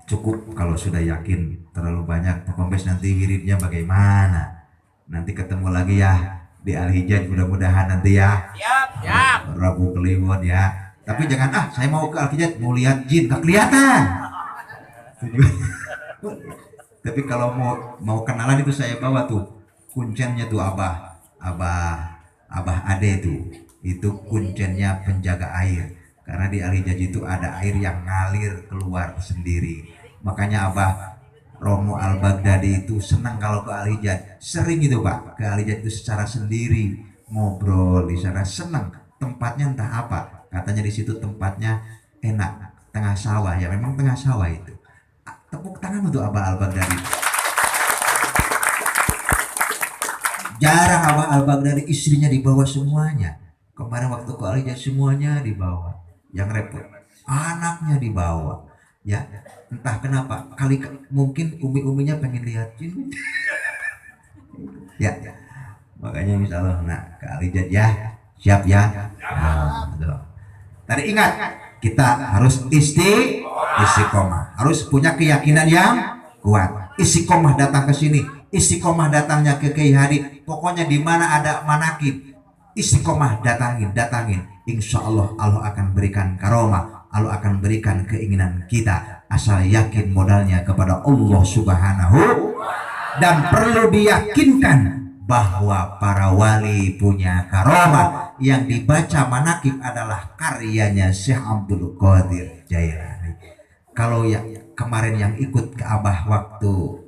Cukup kalau sudah yakin. Terlalu banyak Pak Kombes nanti wiridnya bagaimana? Nanti ketemu lagi ya di Al-Hijaz, mudah-mudahan nanti ya. Siap. Rabu Kliwon ya. Tapi jangan saya mau ke Al-Hijaz mau lihat jin, gak kelihatan. Tapi kalau mau kenalan itu saya bawa tuh kuncennya tuh Abah Ade tuh. Itu kuncennya penjaga air. Karena di Al-Hijaz itu ada air yang ngalir keluar sendiri. Makanya Abah Romo Al-Baghdadi itu senang kalau ke Al-Hijaz. Sering itu Pak, ke Al-Hijaz itu secara sendiri, ngobrol di sana, senang. Tempatnya entah apa, katanya di situ tempatnya enak, tengah sawah. Ya memang tengah sawah itu. Tepuk tangan untuk Abah Al-Baghdadi. Jarang Abah Al-Baghdadi istrinya dibawa semuanya. Kemarin waktu ke Al-Hijaz semuanya dibawa. Yang repot anaknya dibawa. Ya entah kenapa, mungkin umi-uminya pengen lihat jin. Ya makanya insya Allah ke Al-Hijaz ya. Siap ya. Tadi ingat kita harus istiqomah, harus punya keyakinan yang kuat. Istiqomah datang ke sini, istiqomah datangnya ke Kiai Hadi. Pokoknya di mana ada manakib, istiqomah datangin. Insya Allah Allah akan berikan karomah, Allah akan berikan keinginan kita. Asal yakin modalnya kepada Allah Subhanahu. Dan perlu diyakinkan bahwa para wali punya karomah. Yang dibaca manakib adalah karyanya Syekh Abdul Qadir Jailani. Kalau yang kemarin yang ikut ke Abah waktu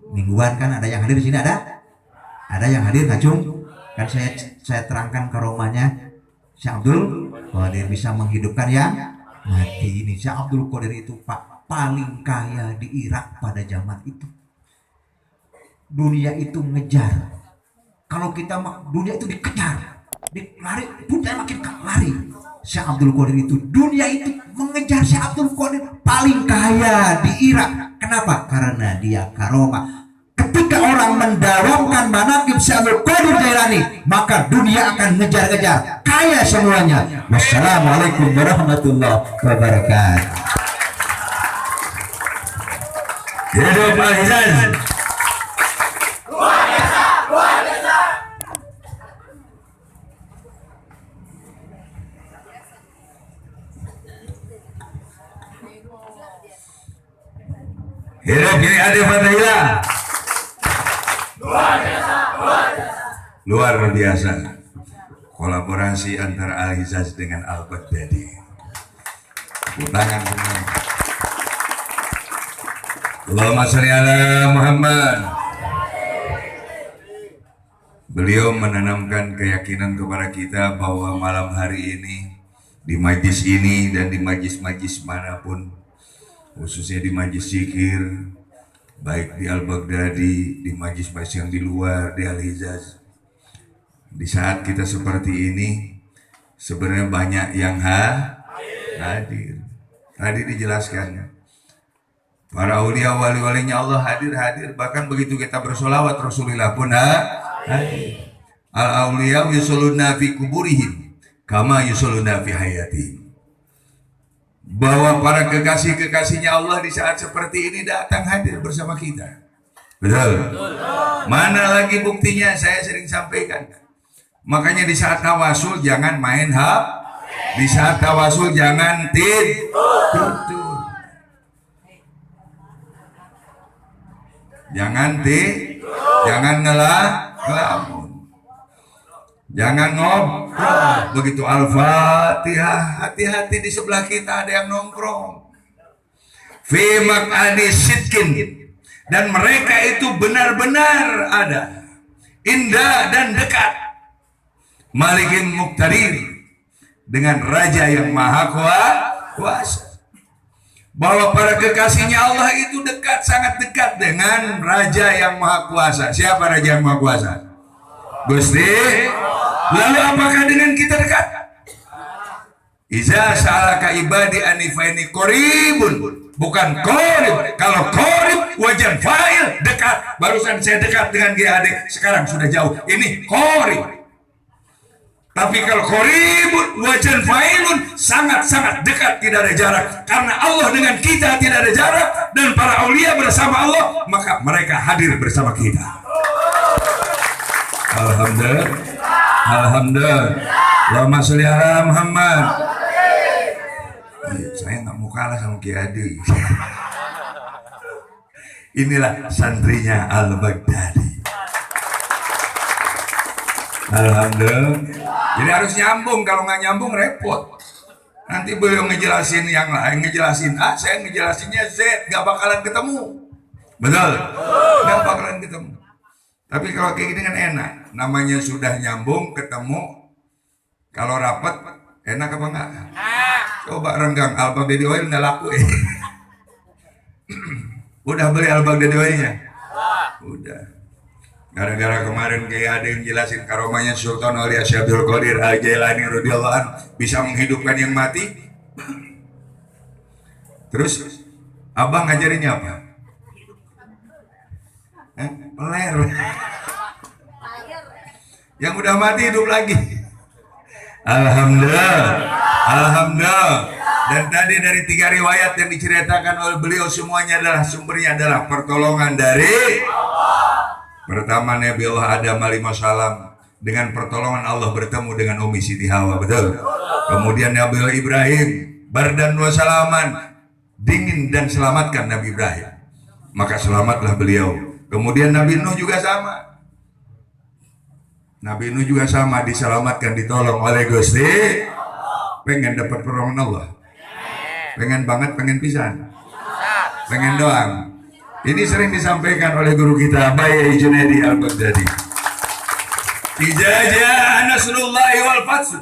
mingguan kan ada yang hadir di sini, ada yang hadir Kacung kan saya terangkan karomahnya Syekh Abdul Qadir bisa menghidupkan yang mati. Ini Syekh Abdul Qadir itu Pak paling kaya di Irak pada zaman itu. Dunia itu ngejar. Kalau kita dunia itu dikejar, lari, dunia makin lari. Syekh Abdul Qadir itu dunia itu mengejar Syekh Abdul Qadir paling kaya di Irak. Kenapa? Karena dia karomah. Ketika orang mendawamkan manaqib Syekh Abdul Qadir Jailani, maka dunia akan ngejar-ngejar, kaya semuanya. Wassalamualaikum warahmatullahi wabarakatuh. Hidup Al-Hijaz. Hidup Kiai Hadi Fatahillah. Luar biasa. Kolaborasi antara Al-Hijaz dengan Al-Baghdadi. Tangan semua. Allahumma sholli ala Muhammad. Beliau menanamkan keyakinan kepada kita bahwa malam hari ini, di majlis ini dan di majlis-majlis manapun, khususnya di majlis zikir, baik di Al-Baghdadi, di majlis-majlis yang di luar, di Al-Hijaz. Di saat kita seperti ini, Sebenarnya banyak yang hadir. Tadi dijelaskannya. Para aulia wali-walinya Allah hadir. Bahkan begitu kita bersolawat Rasulullah pun hadir. Al-aulia yusalluna fi kuburihim kama yusalluna fi hayatihim. Bahwa para kekasih-kekasihnya Allah di saat seperti ini datang hadir bersama kita. Betul? Mana lagi buktinya? Saya sering sampaikan. Makanya di saat tawasul jangan main di saat tawasul jangan tidur. Jangan ngelamun. Jangan ngobrol. Begitu Al-Fatihah, hati-hati di sebelah kita ada yang nongkrong. Fi maq'adi sidqin, dan mereka itu benar-benar ada, indah dan dekat. Malikin Muqtadir, dengan raja yang maha kuasa. Bahwa para kekasihnya Allah itu dekat, sangat dekat dengan raja yang maha kuasa. Siapa raja yang maha kuasa? Gusti. Lalu apakah dengan kita dekat? Iza sa'alaka ibadi anifaini qoribun, bukan qorib. Kalau qorib wajan fa'il, dekat. Barusan saya dekat dengan GAD, sekarang sudah jauh. Ini qorib. Tapi kalau qoribun wajan fa'ilun, sangat-sangat dekat, tidak ada jarak. Karena Allah dengan kita tidak ada jarak, dan para aulia bersama Allah, maka mereka hadir bersama kita. Alhamdulillah. Allahumma sholli ala Muhammad. Saya nggak mau kalah sama Kiai Adi. Inilah santrinya Al-Baghdadi. Alhamdulillah. Jadi harus nyambung, kalau nggak nyambung repot. Nanti beliau ngejelasin yang lain, ngejelasin A, saya ngejelasinnya Z, nggak bakalan ketemu. Betul? Nggak bakalan ketemu. Tapi kalau kayak gini kan enak, namanya sudah nyambung, ketemu. Kalau rapat, enak apa enggak? Coba renggang, Al-Baghdadi Oil nggak laku Udah beli Al-Baghdadi Oilnya? Udah. Gara-gara kemarin kayak ada yang jelasin karomanya Sultan Aulia Syekh Abdul Qadir Al-Jailani radhiyallahu anhu bisa menghidupkan yang mati. Terus, abang ngajarinnya apa? Peler. Yang udah mati hidup lagi. Alhamdulillah. Dan tadi dari 3 riwayat yang diceritakan oleh beliau, semuanya adalah sumbernya adalah pertolongan dari Allah. Pertama Nabi Allah Adam alaihissalam, dengan pertolongan Allah bertemu dengan Ummi Siti Hawa, betul? Kemudian Nabi Allah Ibrahim, bardan wa salaman, dingin dan selamatkan Nabi Ibrahim, maka selamatlah beliau. Kemudian Nabi Nuh juga sama. Nabi Nuh juga sama, diselamatkan, ditolong oleh Gusti. Pengen dapat pertolongan Allah? Pengen banget, pengen pisan? Pengen doang? Ini sering disampaikan oleh guru kita, Bayi Junaidi Al-Baghdadi. Ijazah Nasrullahi wal Fath.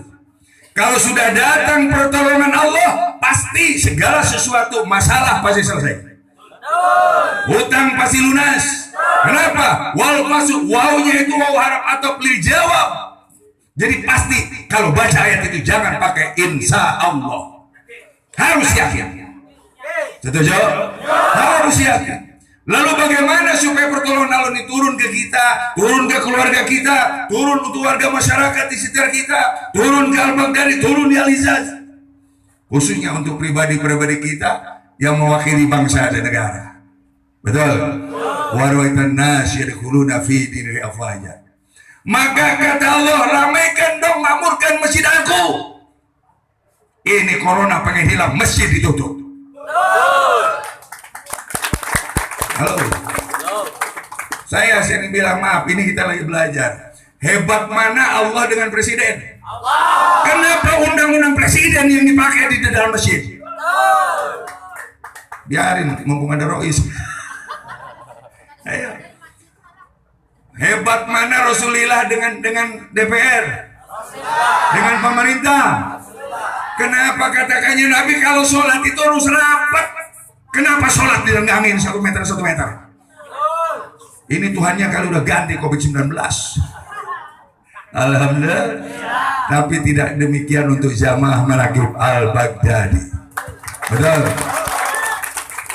Kalau sudah datang pertolongan Allah, pasti segala sesuatu masalah pasti selesai. Hutang pasti lunas. Kenapa? Wal masuk wawnya itu waw harap atau pilih jawab. Jadi pasti kalau baca ayat itu jangan pakai insya Allah. Harus yakin. Setuju? Harus yakin. Lalu bagaimana supaya pertolongan Allah ini turun ke kita, turun ke keluarga kita, turun untuk warga masyarakat di sekitar kita, turun ke Al-Baghdadi, turun di Al-Izaz. Khususnya untuk pribadi-pribadi kita yang mewakili bangsa dan negara. Betul? Warwaitan nas yadkhuluna fi dinil afwaja. Maka kata Allah, ramaikan dong, makmurkan masjid aku. Ini corona pengen hilang, masjid ditutup. Halo. Saya sering bilang, maaf, ini kita lagi belajar. Hebat mana Allah dengan presiden? Kenapa undang-undang presiden yang dipakai di dalam masjid? Biarin, mumpung ada Rois. Ayo. Hebat mana Rasulullah dengan DPR, dengan pemerintah? Kenapa katakannya Nabi kalau sholat itu harus rapat? Kenapa sholat direngangin 1 meter 1 meter? Ini Tuhannya kalau udah ganti COVID-19. Alhamdulillah. Tapi tidak demikian untuk jamaah Manaqib Al-Baghdadi. Betul.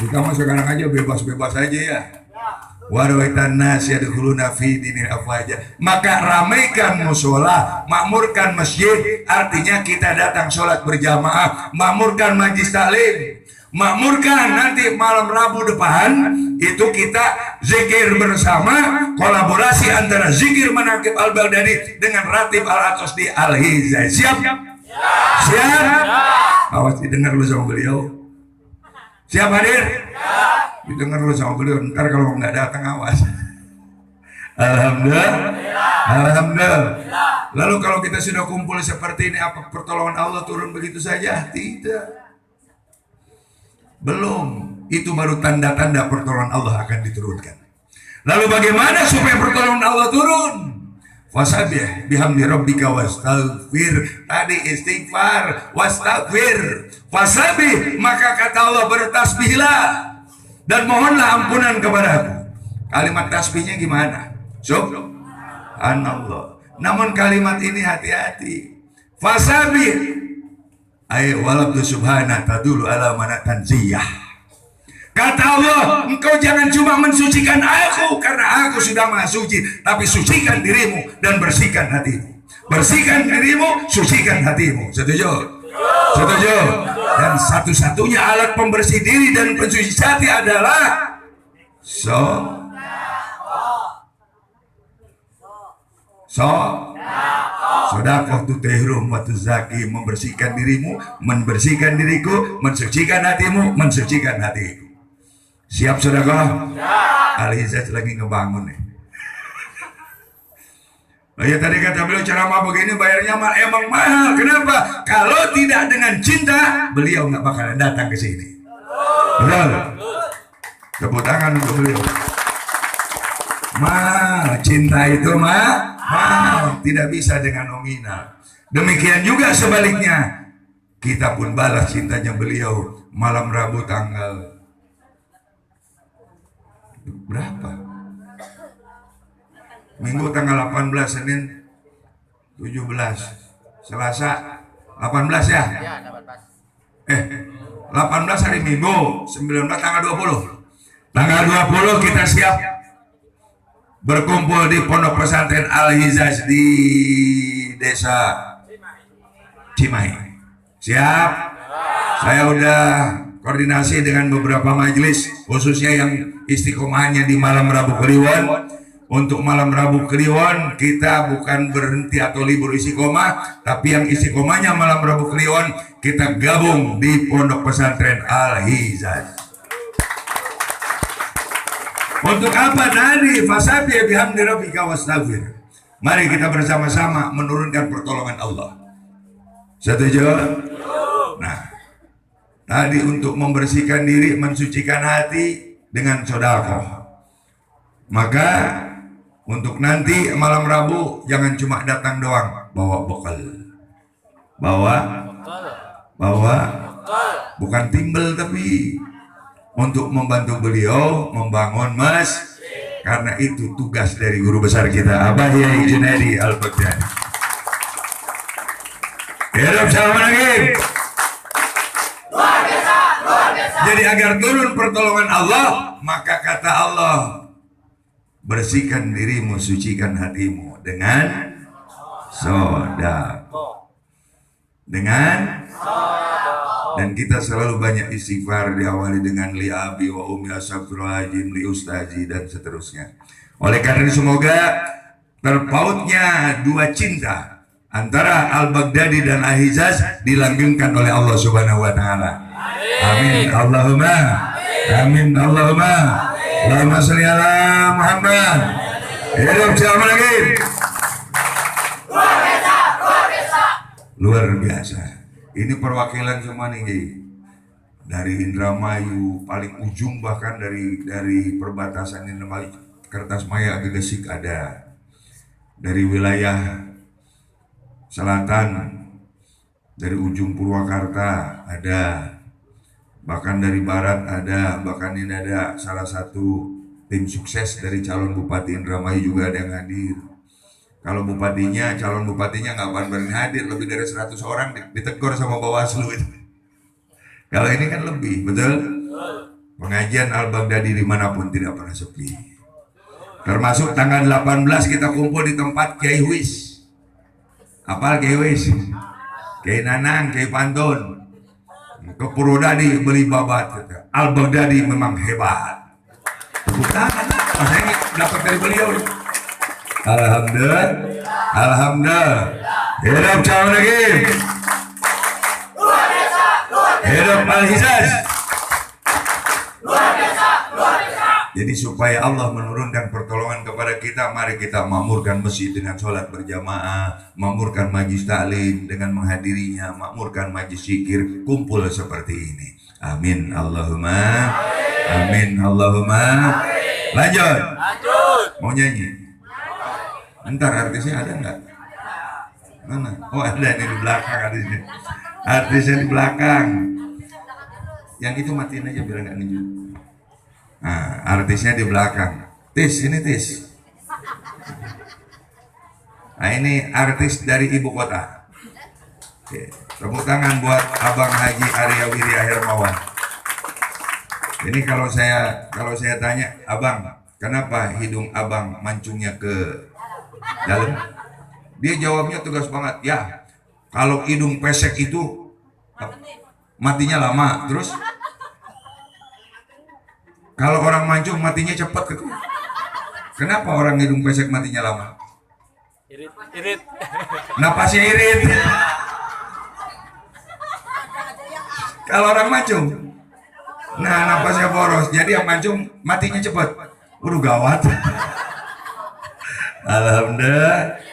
Kita mah sekarang aja bebas-bebas aja ya. Warawaitan nas yadkhuluna fi dinil afwaja. Maka ramaikan musola, makmurkan masjid, artinya kita datang sholat berjamaah, makmurkan majlis taklim, makmurkan nanti malam Rabu depan itu kita zikir bersama, kolaborasi antara zikir Manaqib Al-Baghdadi dengan Ratib Al-Atos di Al-Hizai. Siap? Siap? Awas didengar lu sama beliau. Siap hadir? Didengar lu sama beliau, ntar kalau nggak datang awas. Alhamdulillah. Alhamdulillah. Lalu kalau kita sudah kumpul seperti ini, apa pertolongan Allah turun begitu saja? Tidak. Belum. Itu baru tanda-tanda pertolongan Allah akan diturunkan. Lalu bagaimana supaya pertolongan Allah turun? Fasabbih bihamdi rabbika wastaghfir. Tadi istighfar, wastaghfir. Fasabbih, maka kata Allah bertasbihlah dan mohonlah ampunan kepadaku. Kalimat tasbihnya gimana? Subhanallah. Namun kalimat ini hati-hati. Fasabbih ay walabdu subhana tadulu ala mana tanziyah. Kata Allah, engkau jangan cuma mensucikan aku karena aku sudah maha suci, tapi sucikan dirimu dan bersihkan hatimu. Bersihkan dirimu, sucikan hatimu. Setuju? Setuju? Dan satu-satunya alat pembersih diri dan pensuci hati adalah sodakoh tutehrum wa tuzaki, membersihkan dirimu, membersihkan diriku, mensucikan hatimu, mensucikan hatiku. Siap sodakoh? Al-Hizaj lagi ngebangun nih. Oh ya, tadi kata beliau ceramah begini bayarnya emang mahal. Kenapa? Kalau tidak dengan cinta, beliau nggak bakalan datang ke sini. Betul? Tepuk tangan untuk beliau. Mahal, cinta itu mahal, tidak bisa dengan nominal. Demikian juga sebaliknya, kita pun balas cintanya beliau malam Rabu tanggal berapa? Minggu tanggal 18, Senin 17, Selasa 18 ya? 18 hari Minggu, 19 tanggal 20. Tanggal 20 kita siap berkumpul di Pondok Pesantren Al-Hizaj di Desa Cimahi. Siap? Saya udah koordinasi dengan beberapa majelis, khususnya yang istiqomahnya di malam Rabu Kliwon. Untuk malam Rabu Kliwon kita bukan berhenti atau libur istiqomah, tapi yang istiqomahnya malam Rabu Kliwon kita gabung di Pondok Pesantren Al-Hizaj. Untuk apa tadi? Fasabbih bihamdi rabbika wastaghfir. Mari kita bersama-sama menurunkan pertolongan Allah. Setuju? Nah, tadi untuk membersihkan diri, mensucikan hati dengan sedekah. Maka untuk nanti malam Rabu jangan cuma datang doang, bawa bekal. Bawa bukan timbel, tapi untuk membantu beliau membangun masjid. Karena itu tugas dari guru besar kita, Abah Yai Junaidi Al-Baghdadi. Hidup sama lagi. Jadi agar turun pertolongan Allah, maka kata Allah, bersihkan dirimu, sucikan hatimu dengan sedekah. Dan kita selalu banyak istighfar, diawali dengan li abi wa umi astagfirullahaladzim, li ustazi dan seterusnya. Oleh karena itu semoga terpautnya dua cinta antara Al-Baghdadi dan Al-Hizaj dilanggengkan oleh Allah Subhanahu wa taala. Amin Allahumma. Amin Allahumma. Allahumma sholli ala Muhammad. Hidup sama lagi. Luar biasa. Ini perwakilan semua nih dari Indramayu, paling ujung bahkan dari perbatasan Indramayu, Kertasmaya, Gegesik ada, dari wilayah selatan, dari ujung Purwakarta ada, bahkan dari barat ada, bahkan ini ada salah satu tim sukses dari calon Bupati Indramayu juga ada yang hadir. Kalau bupatinya, calon bupatinya nggak akan berani hadir, lebih dari 100 orang ditegur sama Bawaslu itu. Kalau ini kan lebih, betul? Pengajian Al-Baghdadi dimanapun tidak pernah sepi. Termasuk tanggal 18 kita kumpul di tempat Kiai Huis. Apal Kiai Huis? Kiai Nanang, Kiai Pantun. Ke Purwodadi beli babat. Al-Baghdadi memang hebat. Tepuk tangan. Mas ini dapat dari beliau. Alhamdulillah. Alhamdulillah. Hidup calon lagi. Hidup Al-Hizaz. Jadi supaya Allah menurunkan pertolongan kepada kita, mari kita makmurkan masjid dengan sholat berjamaah, makmurkan majlis taklim dengan menghadirinya, makmurkan majlis zikir, kumpul seperti ini. Amin Allahumma. Amin Allahumma. Lanjut. Mau nyanyi? Ntar artisnya ada nggak? Mana? Oh ada ini di belakang artisnya. Artisnya di belakang. Yang itu matiin aja biar nggak nunjuk. Nah, artisnya di belakang. Tis, ini Tis. Nah ini artis dari ibu kota. Oke, tepuk tangan buat Abang Haji Arya Wirya Hermawan. Ini kalau saya tanya, Abang, kenapa hidung Abang mancungnya ke dalam? Dia jawabnya tegas banget. Ya, kalau hidung pesek itu matinya lama. Terus kalau orang mancung matinya cepat. Kenapa orang hidung pesek matinya lama? Irit. Napasnya irit. Kalau orang mancung, nah napasnya boros. Jadi yang mancung matinya cepat. Waduh gawat. Alhamdulillah.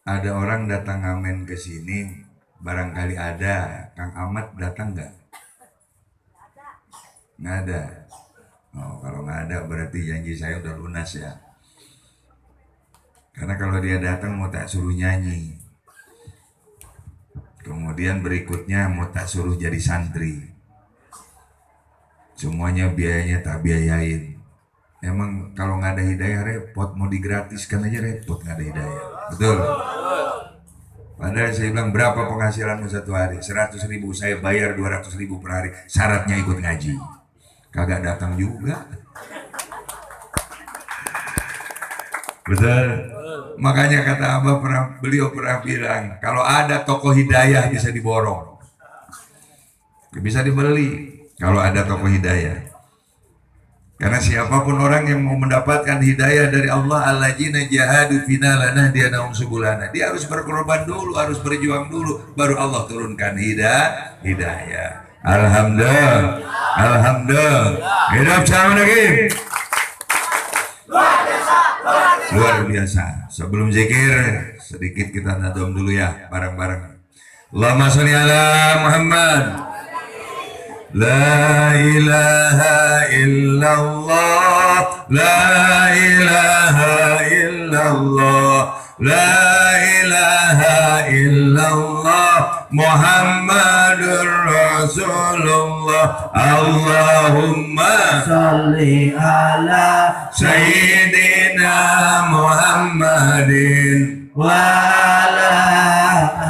Ada orang datang ngamen ke sini, barangkali ada. Kang Ahmad datang nggak? Nggak ada. Oh, kalau nggak ada berarti janji saya udah lunas ya. Karena kalau dia datang mau tak suruh nyanyi, kemudian berikutnya mau tak suruh jadi santri, semuanya biayanya tak biayain. Emang kalau nggak ada hidayah repot, mau digratiskan aja repot nggak ada hidayah. Betul. Padahal saya bilang berapa penghasilanmu satu hari? 100.000, saya bayar 200.000 per hari. Syaratnya ikut ngaji. Kagak datang juga. Betul. Makanya kata Abah beliau pernah bilang, kalau ada toko hidayah bisa diborong, bisa dibeli. Kalau ada toko hidayah. Karena siapapun orang yang mau mendapatkan hidayah dari Allah, alladzina jahadu fina lanahdiyannahum subulana, dia harus berkorban dulu, harus berjuang dulu, baru Allah turunkan hidayah. Alhamdulillah, alhamdulillah. Hidup sama lagi. Luar biasa. Sebelum zikir, sedikit kita nadom dulu ya, bareng-bareng. Allahumma sholli ala Muhammad. La ilaha illallah, la ilaha illallah, la ilaha illallah, Muhammadur Rasulullah. Allahumma sholli ala Sayyidina Muhammadin wa ala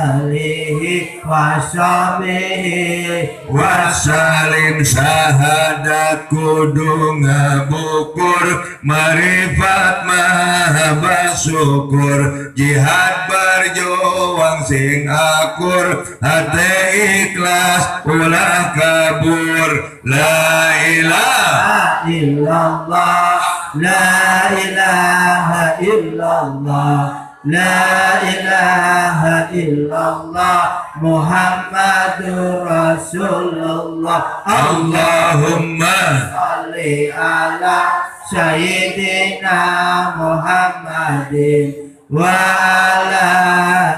alihi wa sahbihi wasalim. Syahadat kudu ngabukur, marifat maha bersyukur, jihad berjuang sing akur, hati ikhlas ulah kabur. La ilaha illallah La ilaha illallah, la ilaha illallah, Muhammadur Rasulullah. Allahumma Sholli ala Sayyidina Muhammadin wa ala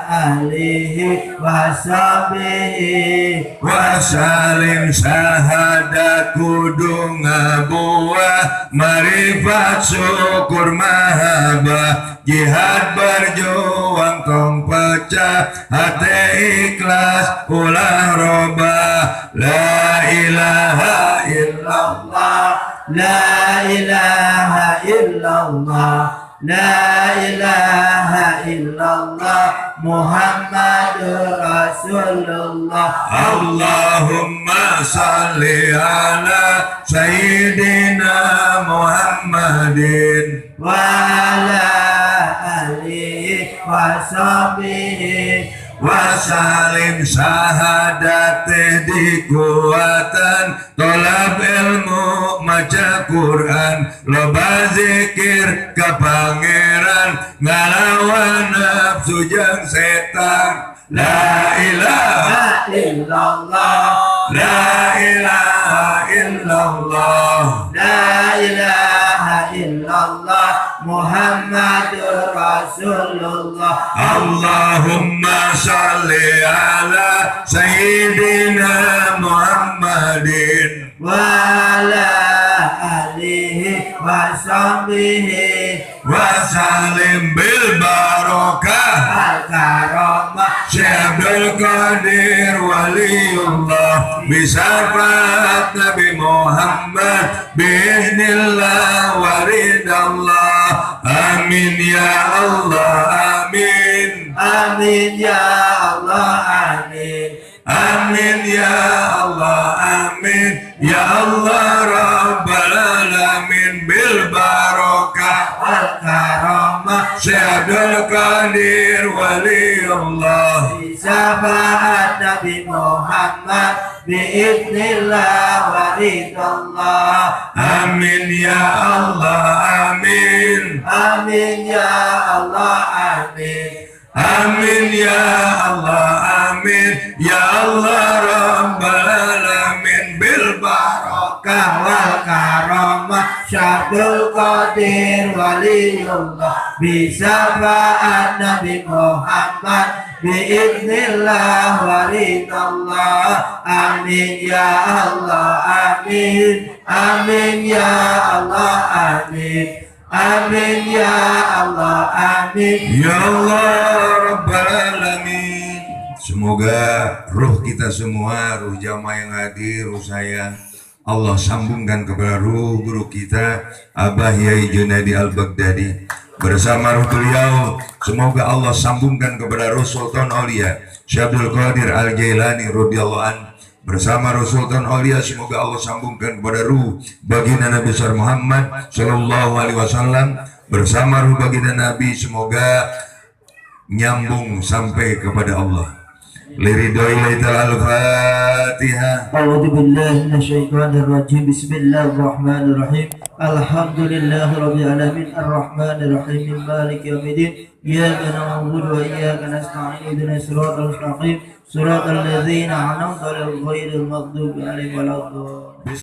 alihi wa sahbihi wa salim syahadat kudu ngabuah marifat syukur mahabbah jihad berjuang tong pecah hati ikhlas ulah robah la ilaha illallah, la ilaha illallah, la ilaha illallah, Muhammadur Rasulullah. Allahumma salli ala Sayyidina Muhammadin wa ala alihi wa sahbihi wa salim syahadat di kuatan tolab ilmu maca Quran loba zikir ka pangeran ngalawan nafsu jeung setan la ilaha illallah, la ilaha illallah, la ilaha illallah, Muhammadur Rasulullah. Allahumma salli ala Sayyidina Muhammadin wa ala alihi wa sahbihi wa salim bil barokah al-karamah Syekh Abdul Qadir Waliullah bisyafaat Nabi Muhammad biiznillah waridallah amin ya Allah amin amin ya Allah amin amin ya Allah amin ya Allah rabbal alamin bil barokah al-karamah Syekh Abdul Qadir Waliullah syafaat Nabi Muhammad biiznillah waridallah amin ya Allah amin amin ya Allah amin amin ya Allah amin ya Allah rabbal alamin bil barokah wal karamah Syabdul Qadir Waliullah bisyafaat Nabi Muhammad biiznillah waridallah amin ya Allah amin amin ya Allah amin amin ya Allah amin ya Allah rabbal alamin. Semoga ruh kita semua, ruh jamaah yang hadir, ruh saya Allah sambungkan kepada ruh guru kita Abah Yai Junaidi Al-Baghdadi bersama ruh beliau. Semoga Allah sambungkan kepada ruh Sultan Aulia Syekh Abdul Qadir Al-Jailani radhiyallahu an bersama ruh Sultan Aulia. Semoga Allah sambungkan kepada ruh baginda Nabi besar Muhammad sallallahu alaihi wasallam bersama ruh baginda Nabi. Semoga nyambung sampai kepada Allah. Liridoi al-Fatihah. A'udzu billahi minasyaitonir rajim. Bismillahirrahmanirrahim. Alhamdulillahirabbil alamin arrahmanir rahim maliki yaumiddin. Iyyaka na'budu wa iyyaka nasta'in. Ihdinas siratal mustaqim. Siratal ladzina an'amta 'alaihim ghairil maghdubi 'alaihim waladdallin.